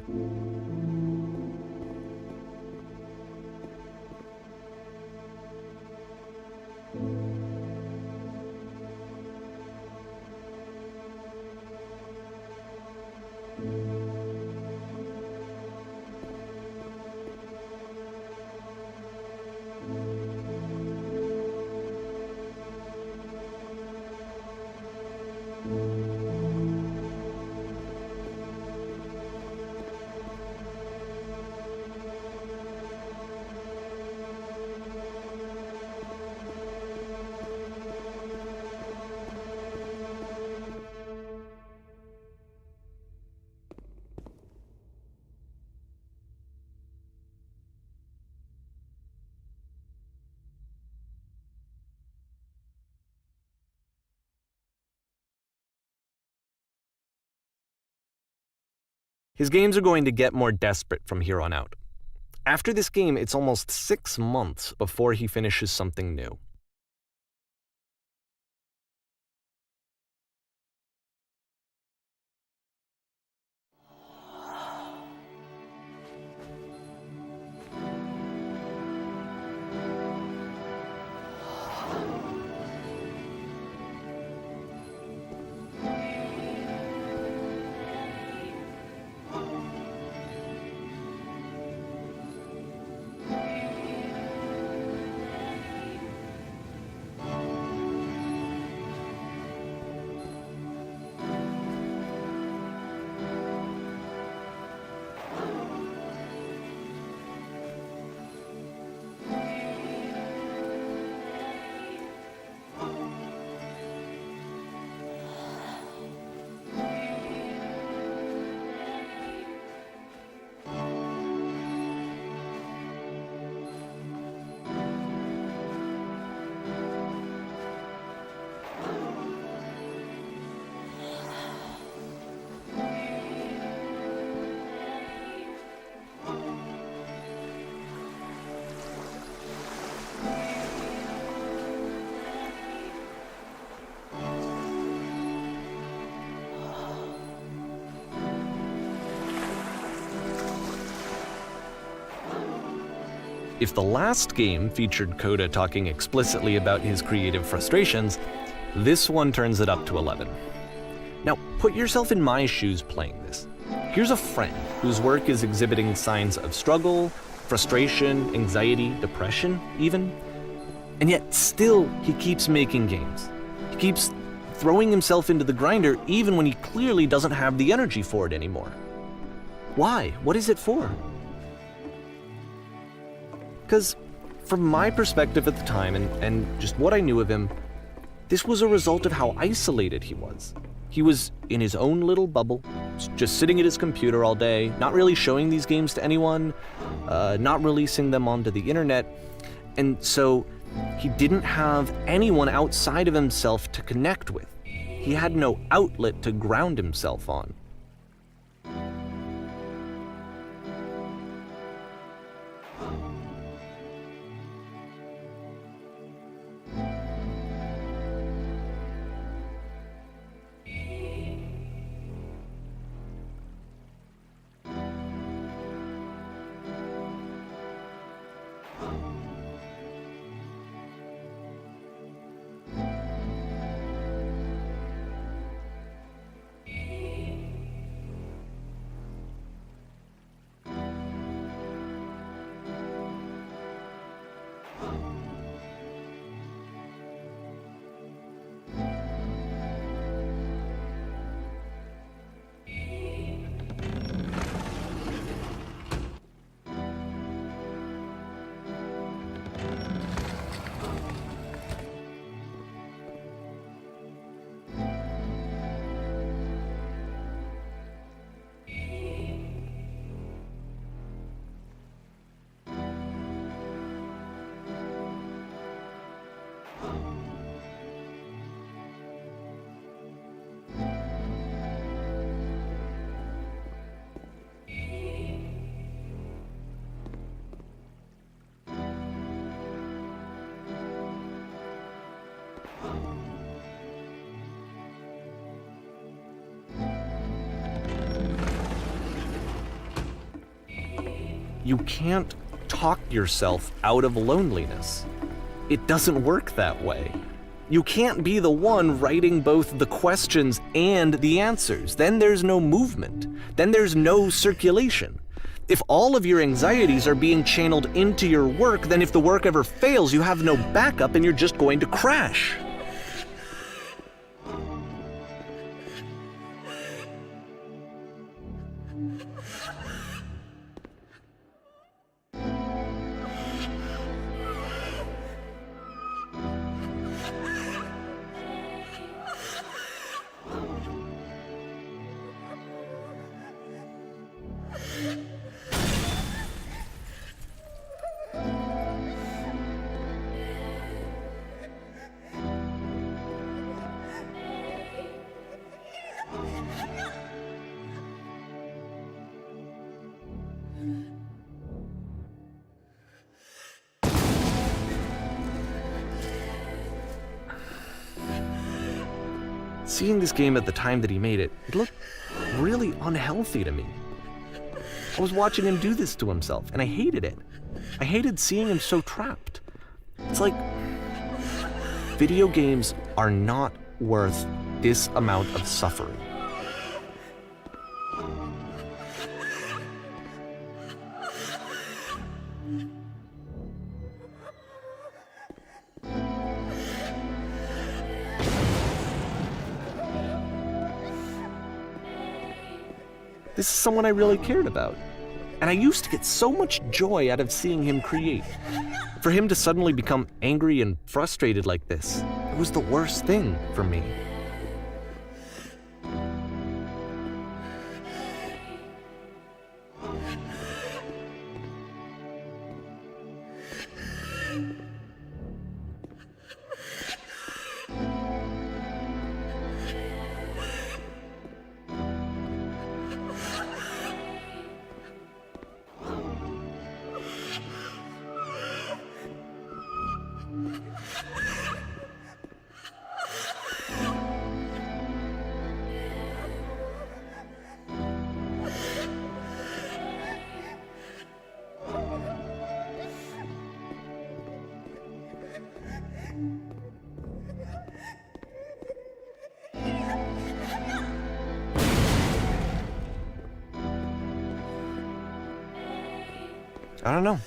His games are going to get more desperate from here on out. After this game, it's almost 6 months before he finishes something new. if the last game featured Coda talking explicitly about his creative frustrations, this one turns it up to 11. Now, put yourself in my shoes playing this. Here's a friend whose work is exhibiting signs of struggle, frustration, anxiety, depression, even. And yet, still, he keeps making games. He keeps throwing himself into the grinder even when he clearly doesn't have the energy for it anymore. Why? What is it for? Because from my perspective at the time and just what I knew of him, this was a result of how isolated he was. He was in his own little bubble, just sitting at his computer all day, not really showing these games to anyone, not releasing them onto the internet, and so he didn't have anyone outside of himself to connect with. He had no outlet to ground himself on. You can't talk yourself out of loneliness. It doesn't work that way. You can't be the one writing both the questions and the answers. Then there's no movement. Then there's no circulation. If all of your anxieties are being channeled into your work, then if the work ever fails, you have no backup and you're just going to crash. Seeing this game at the time that he made it, it looked really unhealthy to me. I was watching him do this to himself, and I hated it. I hated seeing him so trapped. It's like, video games are not worth this amount of suffering. This is someone I really cared about. And I used to get so much joy out of seeing him create. For him to suddenly become angry and frustrated like this, it was the worst thing for me. I don't know.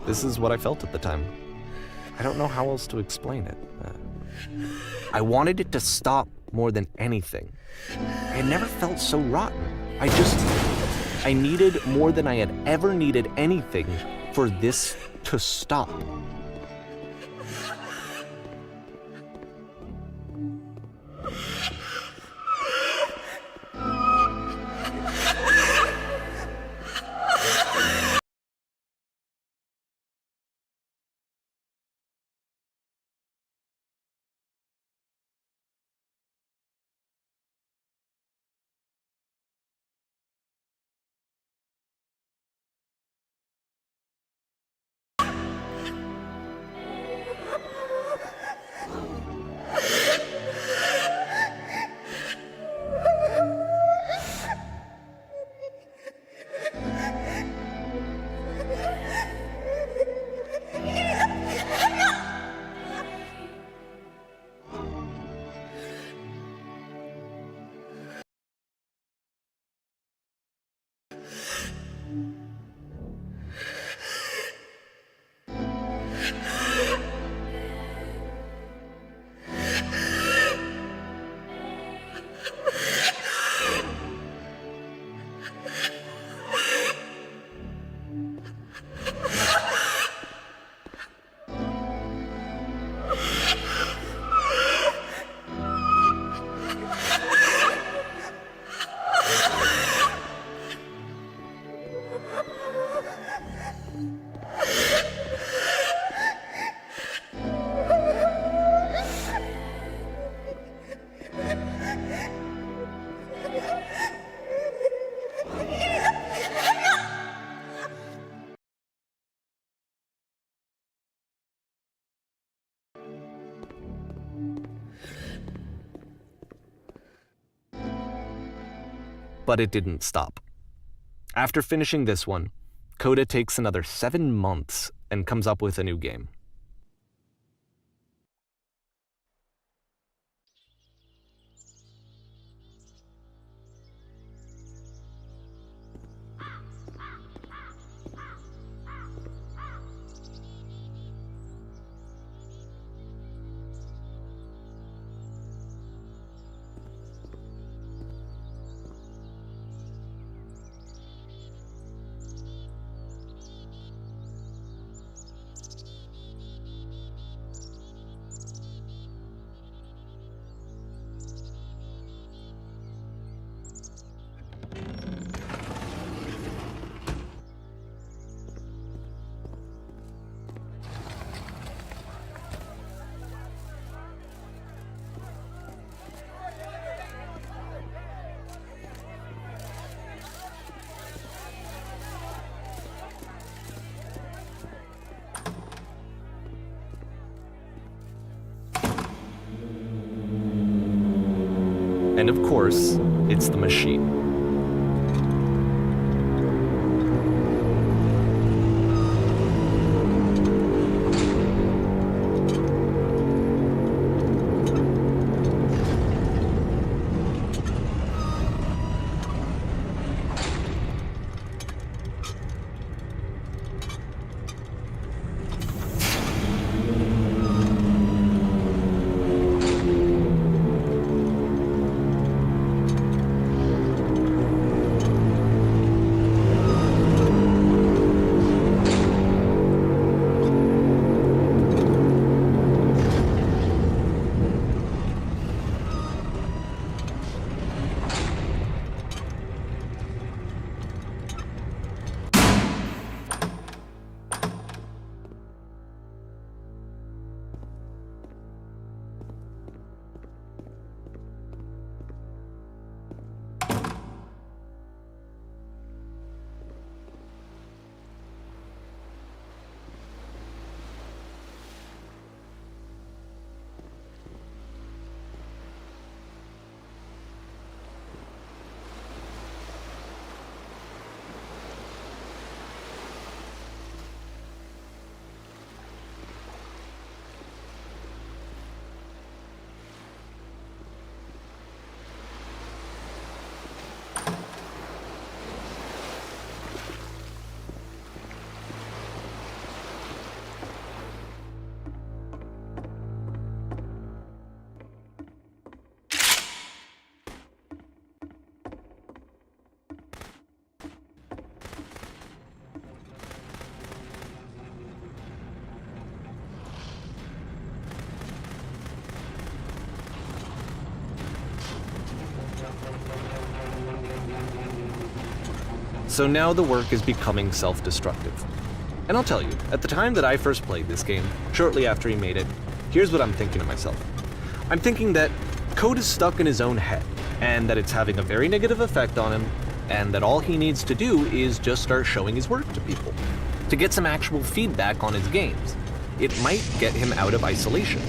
This is what I felt at the time. I don't know how else to explain it. I wanted it to stop more than anything. I had never felt so rotten. I needed more than I had ever needed anything for this to stop. But it didn't stop. After finishing this one, Coda takes another 7 months and comes up with a new game. And of course, it's the machine. So now the work is becoming self-destructive. And I'll tell you, at the time that I first played this game, shortly after he made it, here's what I'm thinking to myself. I'm thinking that code is stuck in his own head, and that it's having a very negative effect on him, and that all he needs to do is just start showing his work to people, to get some actual feedback on his games. It might get him out of isolation.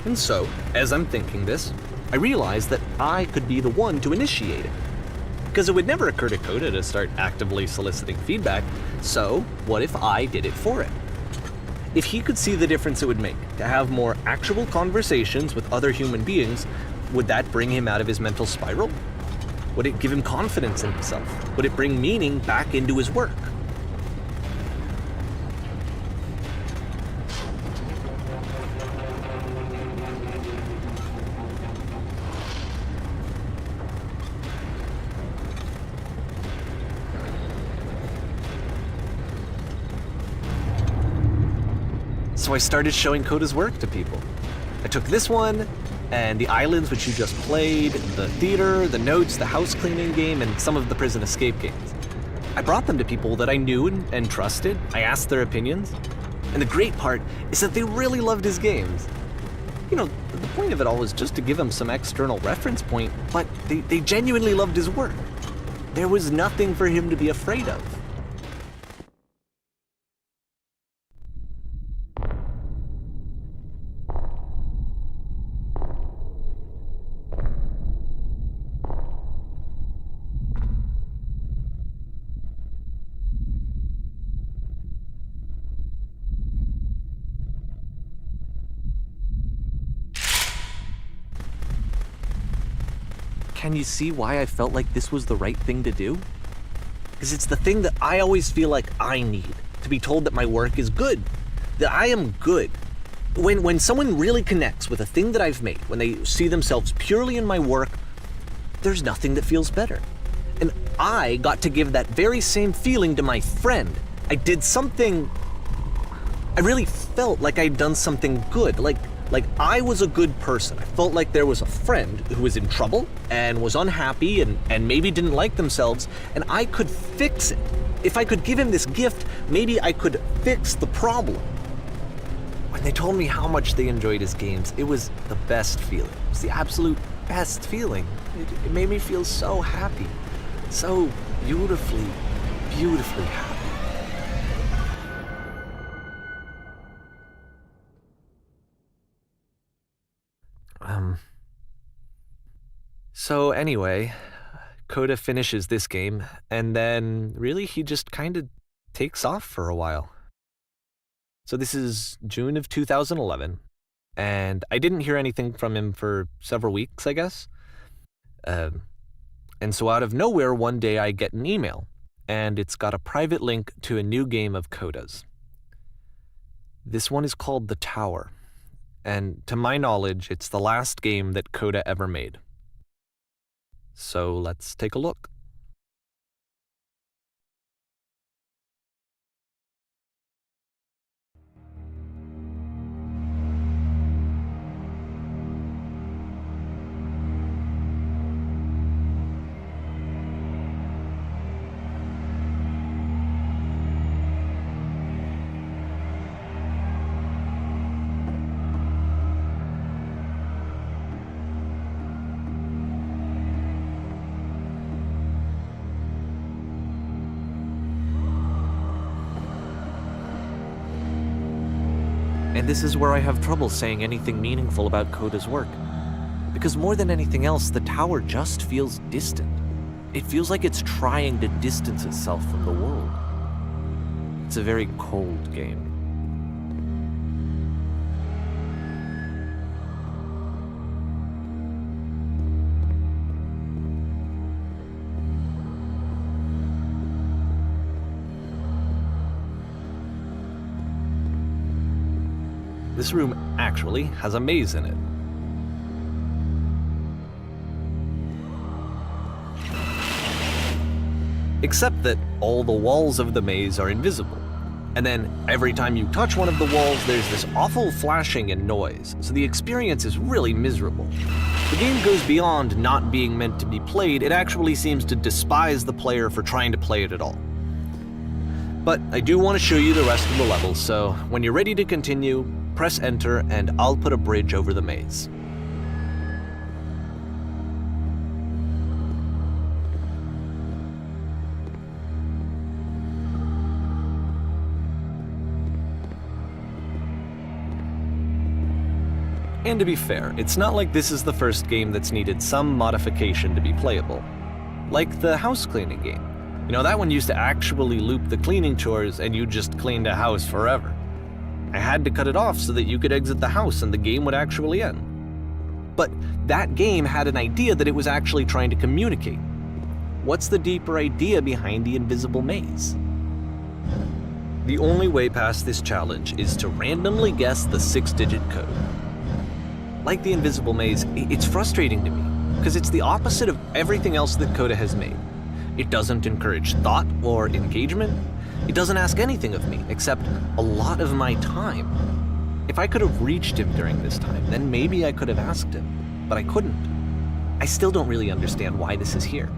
And so, as I'm thinking this, I realize that I could be the one to initiate it. Because it would never occur to Coda to start actively soliciting feedback, so what if I did it for him? If he could see the difference it would make to have more actual conversations with other human beings, would that bring him out of his mental spiral? Would it give him confidence in himself? Would it bring meaning back into his work? So I started showing Coda's work to people. I took this one, and the islands which you just played, the theater, the notes, the house cleaning game, and some of the prison escape games. I brought them to people that I knew and trusted. I asked their opinions. And the great part is that they really loved his games. You know, the point of it all was just to give him some external reference point, but they genuinely loved his work. There was nothing for him to be afraid of. Can you see why I felt like this was the right thing to do? Because it's the thing that I always feel like I need, to be told that my work is good, that I am good. When someone really connects with a thing that I've made, when they see themselves purely in my work, there's nothing that feels better. And I got to give that very same feeling to my friend. I did something, I really felt like I'd done something good, like I was a good person. I felt like there was a friend who was in trouble and was unhappy and maybe didn't like themselves, and I could fix it. If I could give him this gift, maybe I could fix the problem. When they told me how much they enjoyed his games, it was the best feeling. It was the absolute best feeling. It made me feel so happy, so beautifully, beautifully happy. So anyway, Coda finishes this game, and then really he just kind of takes off for a while. So this is June of 2011, and I didn't hear anything from him for several weeks, I guess. And so out of nowhere, one day I get an email, and it's got a private link to a new game of Coda's. This one is called The Tower, and to my knowledge, it's the last game that Coda ever made. So let's take a look. And this is where I have trouble saying anything meaningful about Coda's work. Because more than anything else, the tower just feels distant. It feels like it's trying to distance itself from the world. It's a very cold game. This room actually has a maze in it. Except that all the walls of the maze are invisible. And then every time you touch one of the walls, there's this awful flashing and noise, so the experience is really miserable. The game goes beyond not being meant to be played, it actually seems to despise the player for trying to play it at all. But I do want to show you the rest of the levels, so when you're ready to continue, press enter and I'll put a bridge over the maze. And to be fair, it's not like this is the first game that's needed some modification to be playable. Like the house cleaning game. You know, that one used to actually loop the cleaning chores and you just cleaned a house forever. I had to cut it off so that you could exit the house and the game would actually end. But that game had an idea that it was actually trying to communicate. What's the deeper idea behind the invisible maze? The only way past this challenge is to randomly guess the 6-digit code. Like the invisible maze, it's frustrating to me, because it's the opposite of everything else that Coda has made. It doesn't encourage thought or engagement. It doesn't ask anything of me, except a lot of my time. If I could have reached him during this time, then maybe I could have asked him, but I couldn't. I still don't really understand why this is here.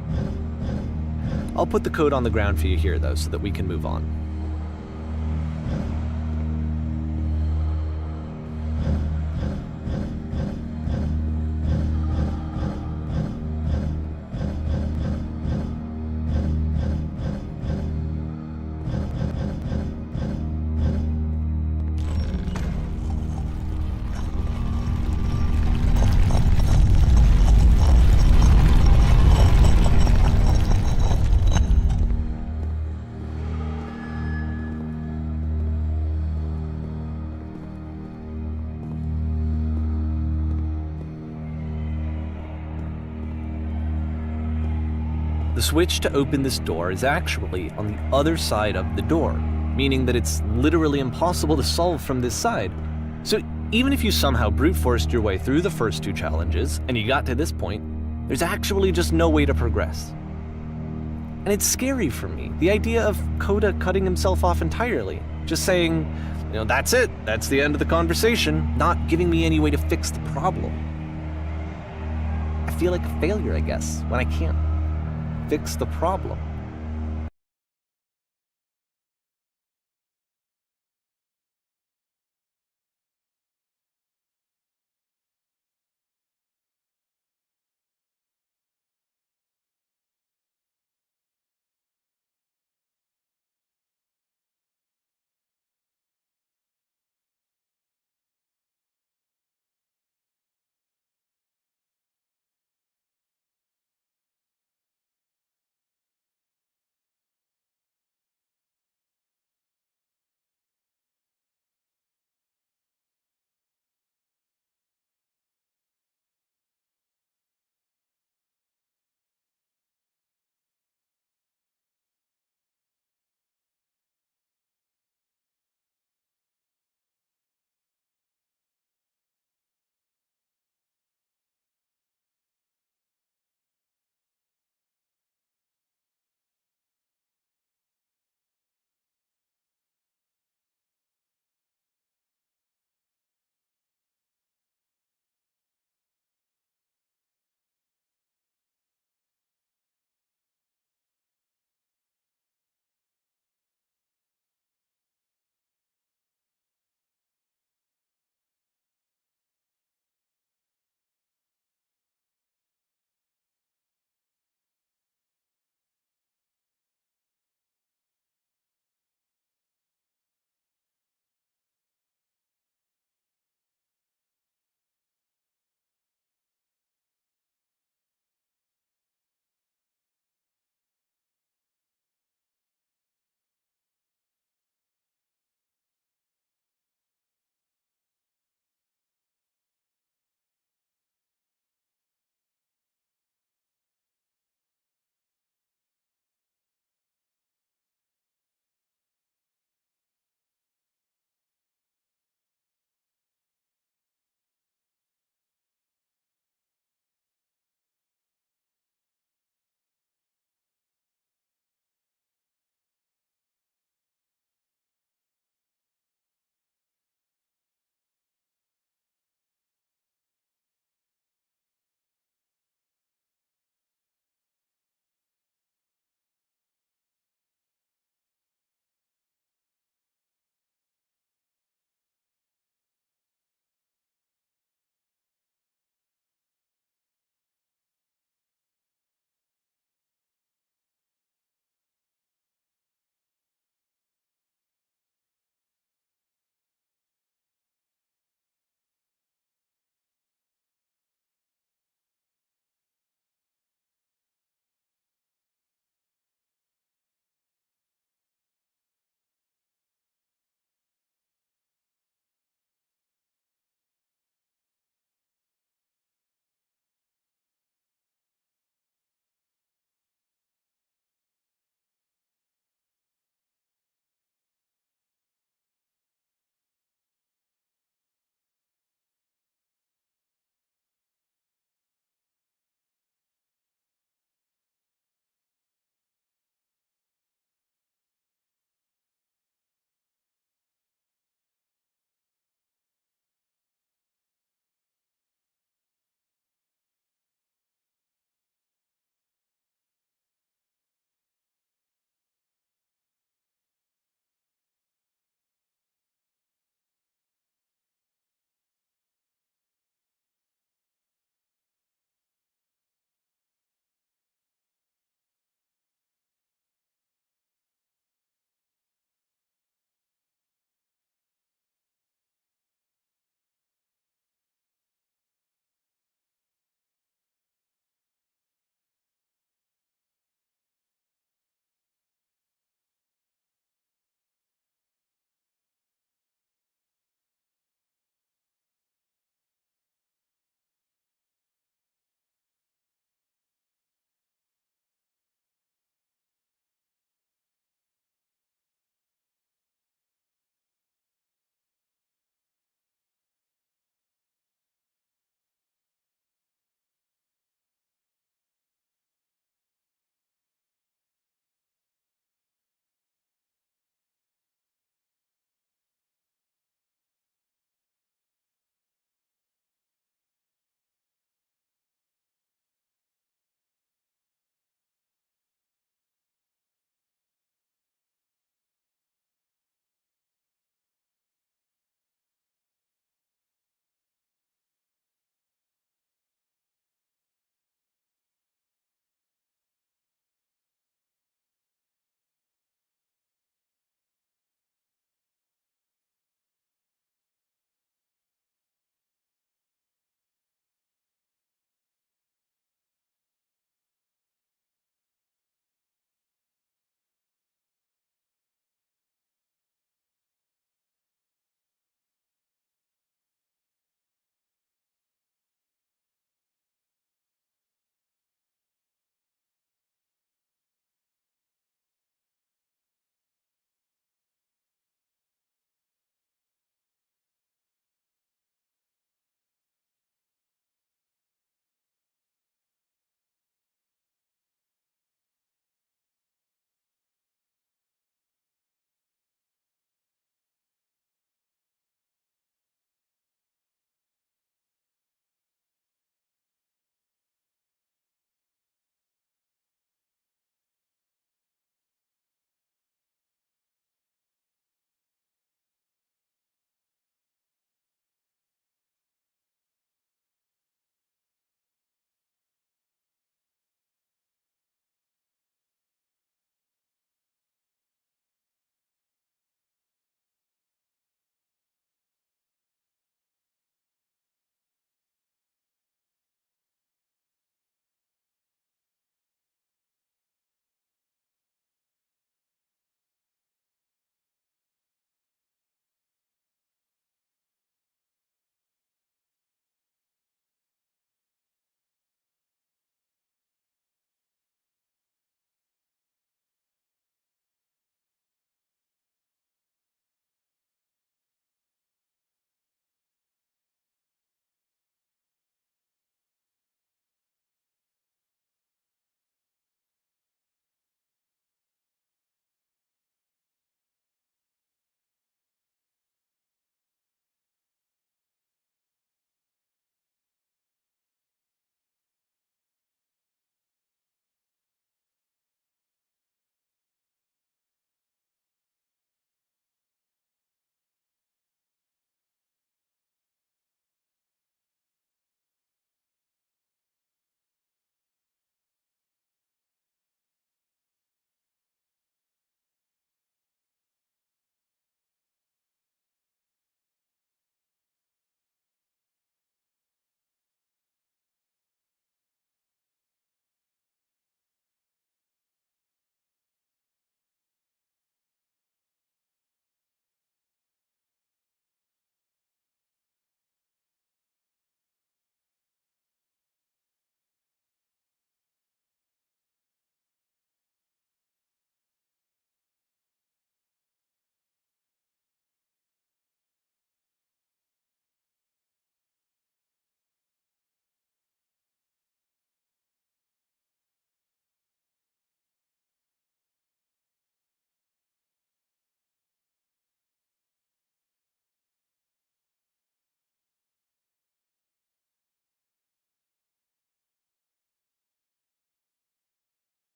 I'll put the code on the ground for you here, though, so that we can move on. The switch to open this door is actually on the other side of the door, meaning that it's literally impossible to solve from this side. So even if you somehow brute forced your way through the first 2 challenges and you got to this point, there's actually just no way to progress. And it's scary for me, the idea of Coda cutting himself off entirely, just saying, you know, that's it, that's the end of the conversation, not giving me any way to fix the problem. I feel like a failure, I guess, when I can't fix the problem.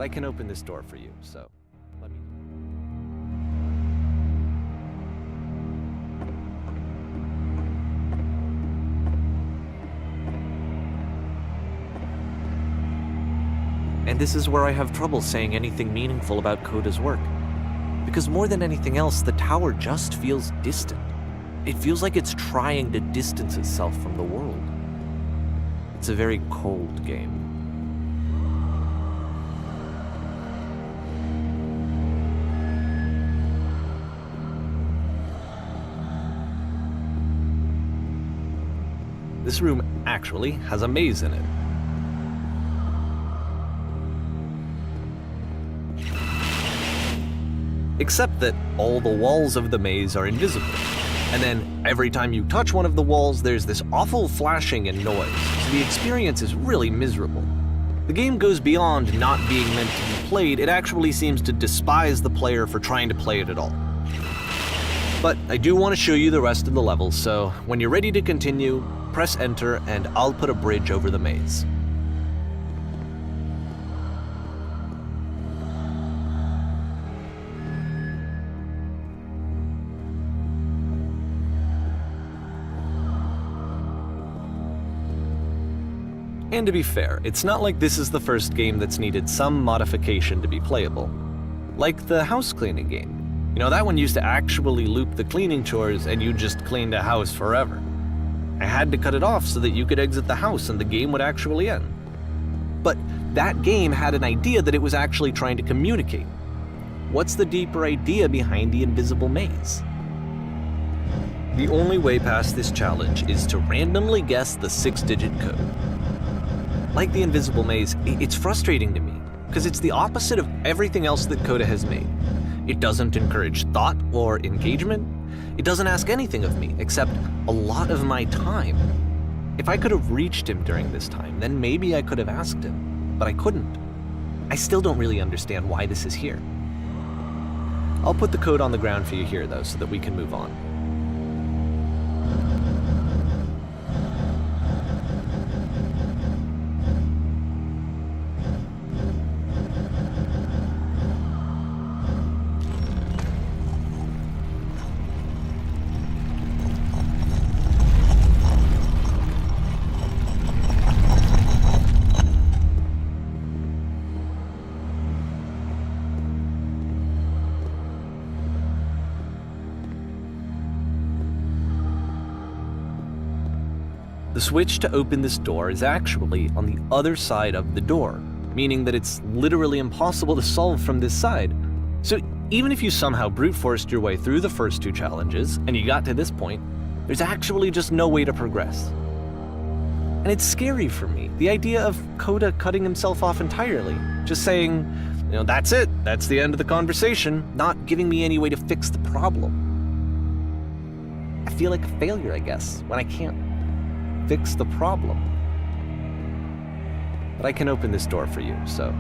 But I can open this door for you, so let me... And this is where I have trouble saying anything meaningful about Coda's work. Because more than anything else, the tower just feels distant. It feels like it's trying to distance itself from the world. It's a very cold game. This room actually has a maze in it. Except that all the walls of the maze are invisible. And then every time you touch one of the walls, there's this awful flashing and noise, so the experience is really miserable. The game goes beyond not being meant to be played, it actually seems to despise the player for trying to play it at all. But I do want to show you the rest of the levels, so when you're ready to continue, press enter and I'll put a bridge over the maze. And to be fair, it's not like this is the first game that's needed some modification to be playable. Like the house cleaning game. You know, that one used to actually loop the cleaning chores and you just cleaned a house forever. I had to cut it off so that you could exit the house and the game would actually end. But that game had an idea that it was actually trying to communicate. What's the deeper idea behind the invisible maze? The only way past this challenge is to randomly guess the 6-digit code. Like the invisible maze, it's frustrating to me, because it's the opposite of everything else that Coda has made. It doesn't encourage thought or engagement. It doesn't ask anything of me, except a lot of my time. If I could have reached him during this time, then maybe I could have asked him, but I couldn't. I still don't really understand why this is here. I'll put the code on the ground for you here, though, so that we can move on. The switch to open this door is actually on the other side of the door, meaning that it's literally impossible to solve from this side. So even if you somehow brute forced your way through the first 2 challenges and you got to this point, there's actually just no way to progress. And it's scary for me, the idea of Coda cutting himself off entirely, just saying, you know, that's it, that's the end of the conversation, not giving me any way to fix the problem. I feel like a failure, I guess, when I can't fix the problem. But I can open this door for you, so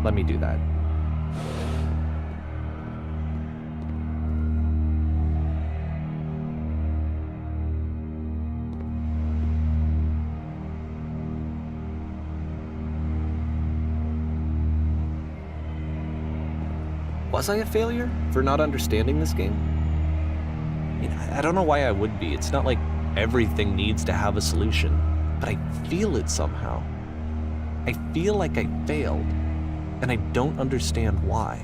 let me do that. Was I a failure for not understanding this game? I don't know why I would be. It's not like everything needs to have a solution, but I feel it somehow. I feel like I failed, and I don't understand why.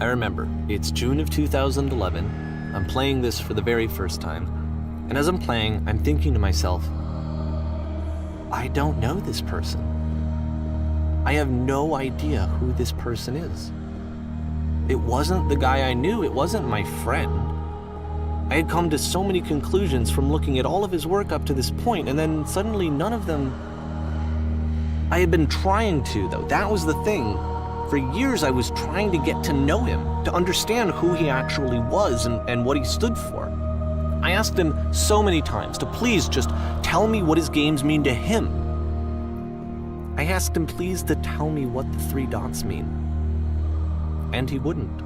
I remember, it's June of 2011, I'm playing this for the very first time, and as I'm playing, I'm thinking to myself, I don't know this person. I have no idea who this person is. It wasn't the guy I knew, it wasn't my friend. I had come to so many conclusions from looking at all of his work up to this point, and then suddenly none of them... I had been trying to, though, that was the thing. For years I was trying to get to know him, to understand who he actually was and what he stood for. I asked him so many times to please just tell me what his games mean to him. I asked him please to tell me what the 3 dots mean. And he wouldn't.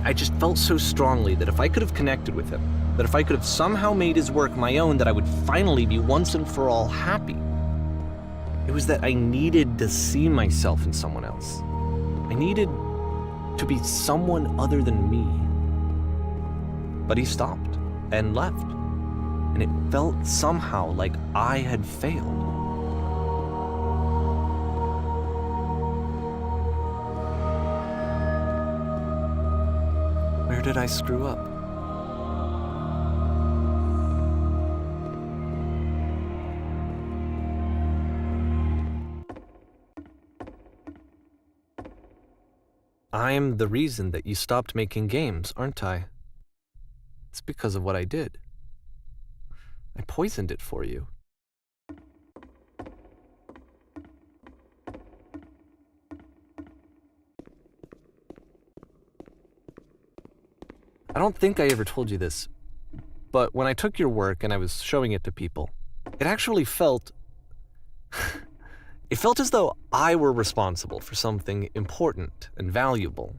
I just felt so strongly that if I could have connected with him, that if I could have somehow made his work my own, that I would finally be once and for all happy. It was that I needed to see myself in someone else. I needed to be someone other than me. But he stopped and left, and it felt somehow like I had failed. Where did I screw up? I'm the reason that you stopped making games, aren't I? It's because of what I did. I poisoned it for you. I don't think I ever told you this, but when I took your work and I was showing it to people, it actually felt... it felt as though I were responsible for something important and valuable.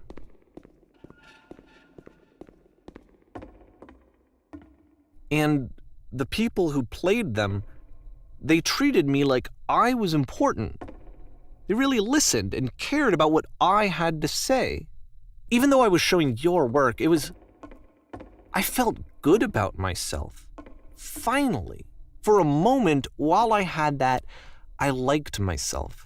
And the people who played them, they treated me like I was important. They really listened and cared about what I had to say. Even though I was showing your work, I felt good about myself. Finally. For a moment, while I had that, I liked myself.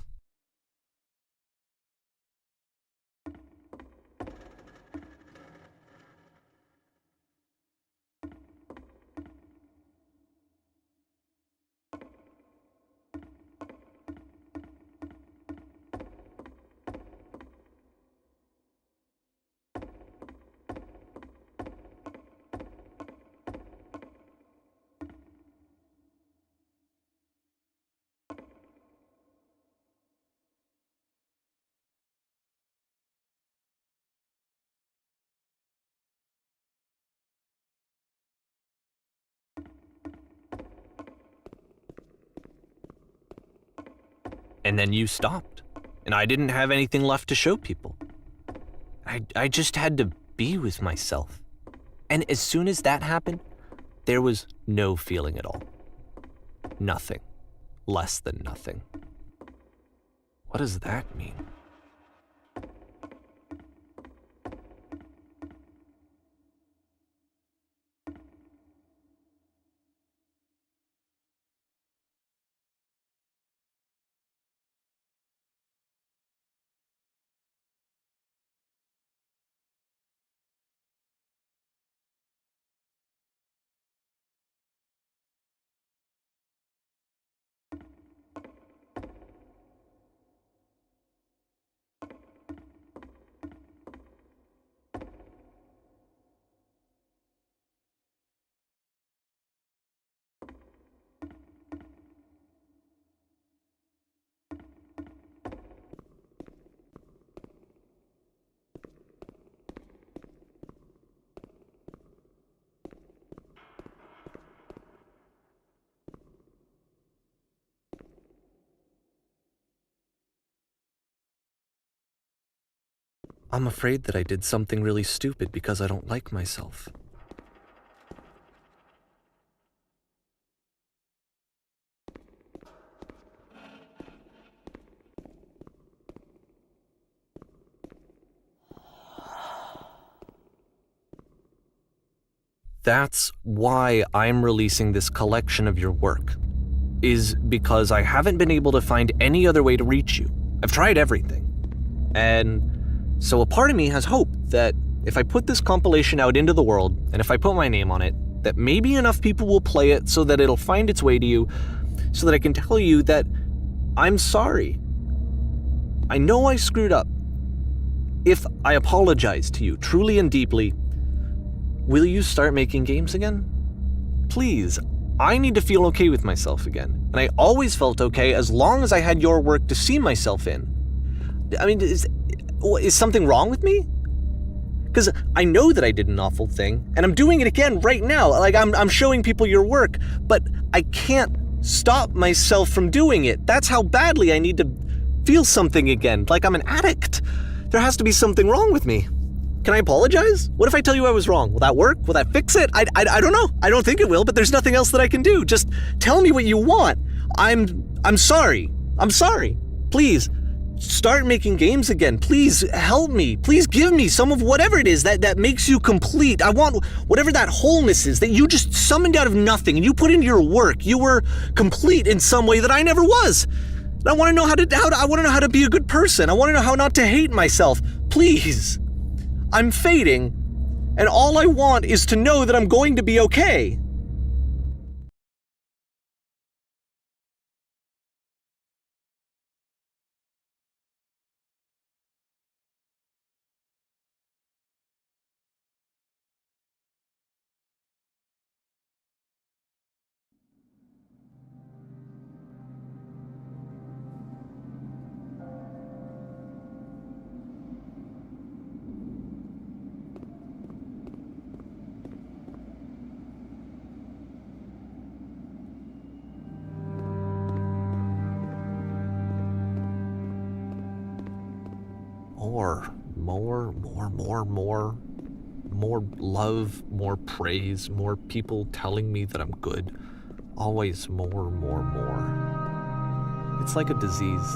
And then you stopped, and I didn't have anything left to show people. I just had to be with myself. And as soon as that happened, there was no feeling at all. Nothing. Less than nothing. What does that mean? I'm afraid that I did something really stupid because I don't like myself. That's why I'm releasing this collection of your work, is because I haven't been able to find any other way to reach you. I've tried everything. And so a part of me has hope that if I put this compilation out into the world, and if I put my name on it, that maybe enough people will play it so that it'll find its way to you, so that I can tell you that I'm sorry. I know I screwed up. If I apologize to you truly and deeply, will you start making games again? Please, I need to feel okay with myself again. And I always felt okay as long as I had your work to see myself in. I mean, is something wrong with me? Because I know that I did an awful thing, and I'm doing it again right now. Like, I'm showing people your work, but I can't stop myself from doing it. That's how badly I need to feel something again, like I'm an addict. There has to be something wrong with me. Can I apologize? What if I tell you I was wrong? Will that work? Will that fix it? I don't know. I don't think it will, but there's nothing else that I can do. Just tell me what you want. I'm sorry. I'm sorry. Please, start making games again. Please help me. Please give me some of whatever it is that makes you complete. I want whatever that wholeness is that you just summoned out of nothing and you put into your work. You were complete in some way that I never was. And I want to know how to be a good person. I want to know how not to hate myself. Please. I'm fading, and all I want is to know that I'm going to be okay. More love, more praise, more people telling me that I'm good. Always more. It's like a disease.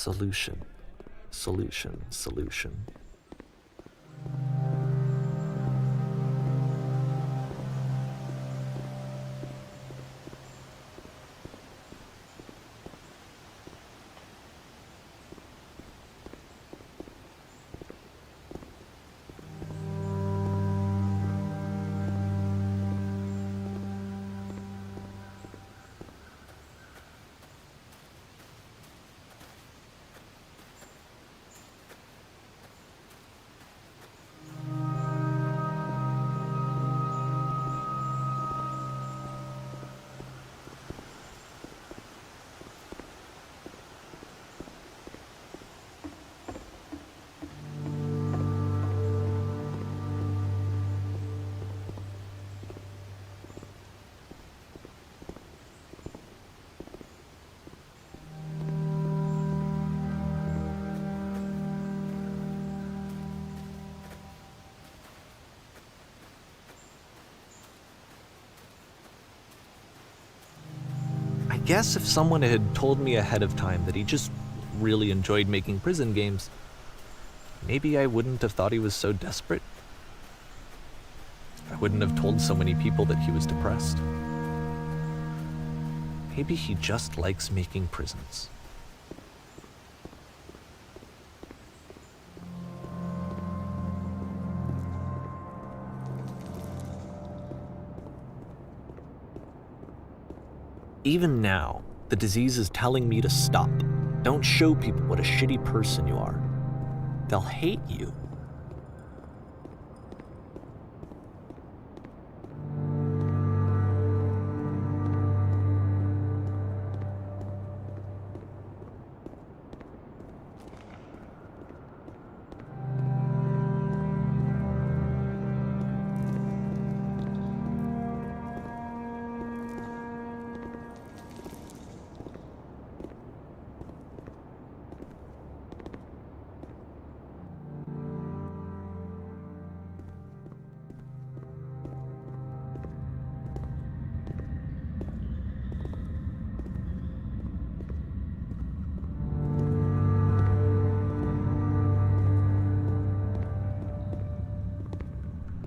Solution. guess if someone had told me ahead of time that he just really enjoyed making prison games, maybe I wouldn't have thought he was so desperate. I wouldn't have told so many people that he was depressed. Maybe he just likes making prisons. Even now, the disease is telling me to stop. Don't show people what a shitty person you are. They'll hate you.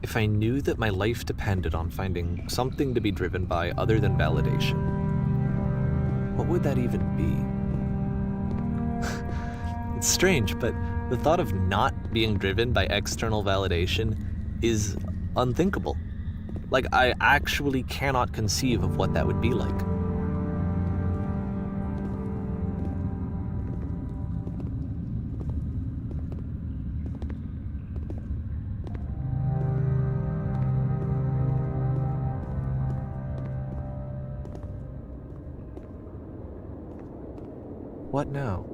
If I knew that my life depended on finding something to be driven by other than validation, what would that even be? It's strange, but the thought of not being driven by external validation is unthinkable. Like, I actually cannot conceive of what that would be like. What now?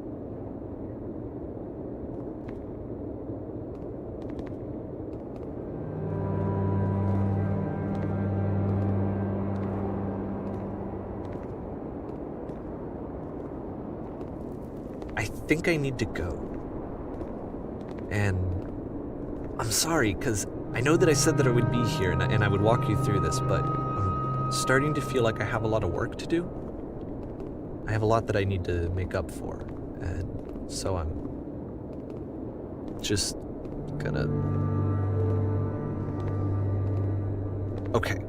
I think I need to go. And I'm sorry, because I know that I said that I would be here and I would walk you through this, but I'm starting to feel like I have a lot of work to do. I have a lot that I need to make up for, and so I'm just gonna... Okay.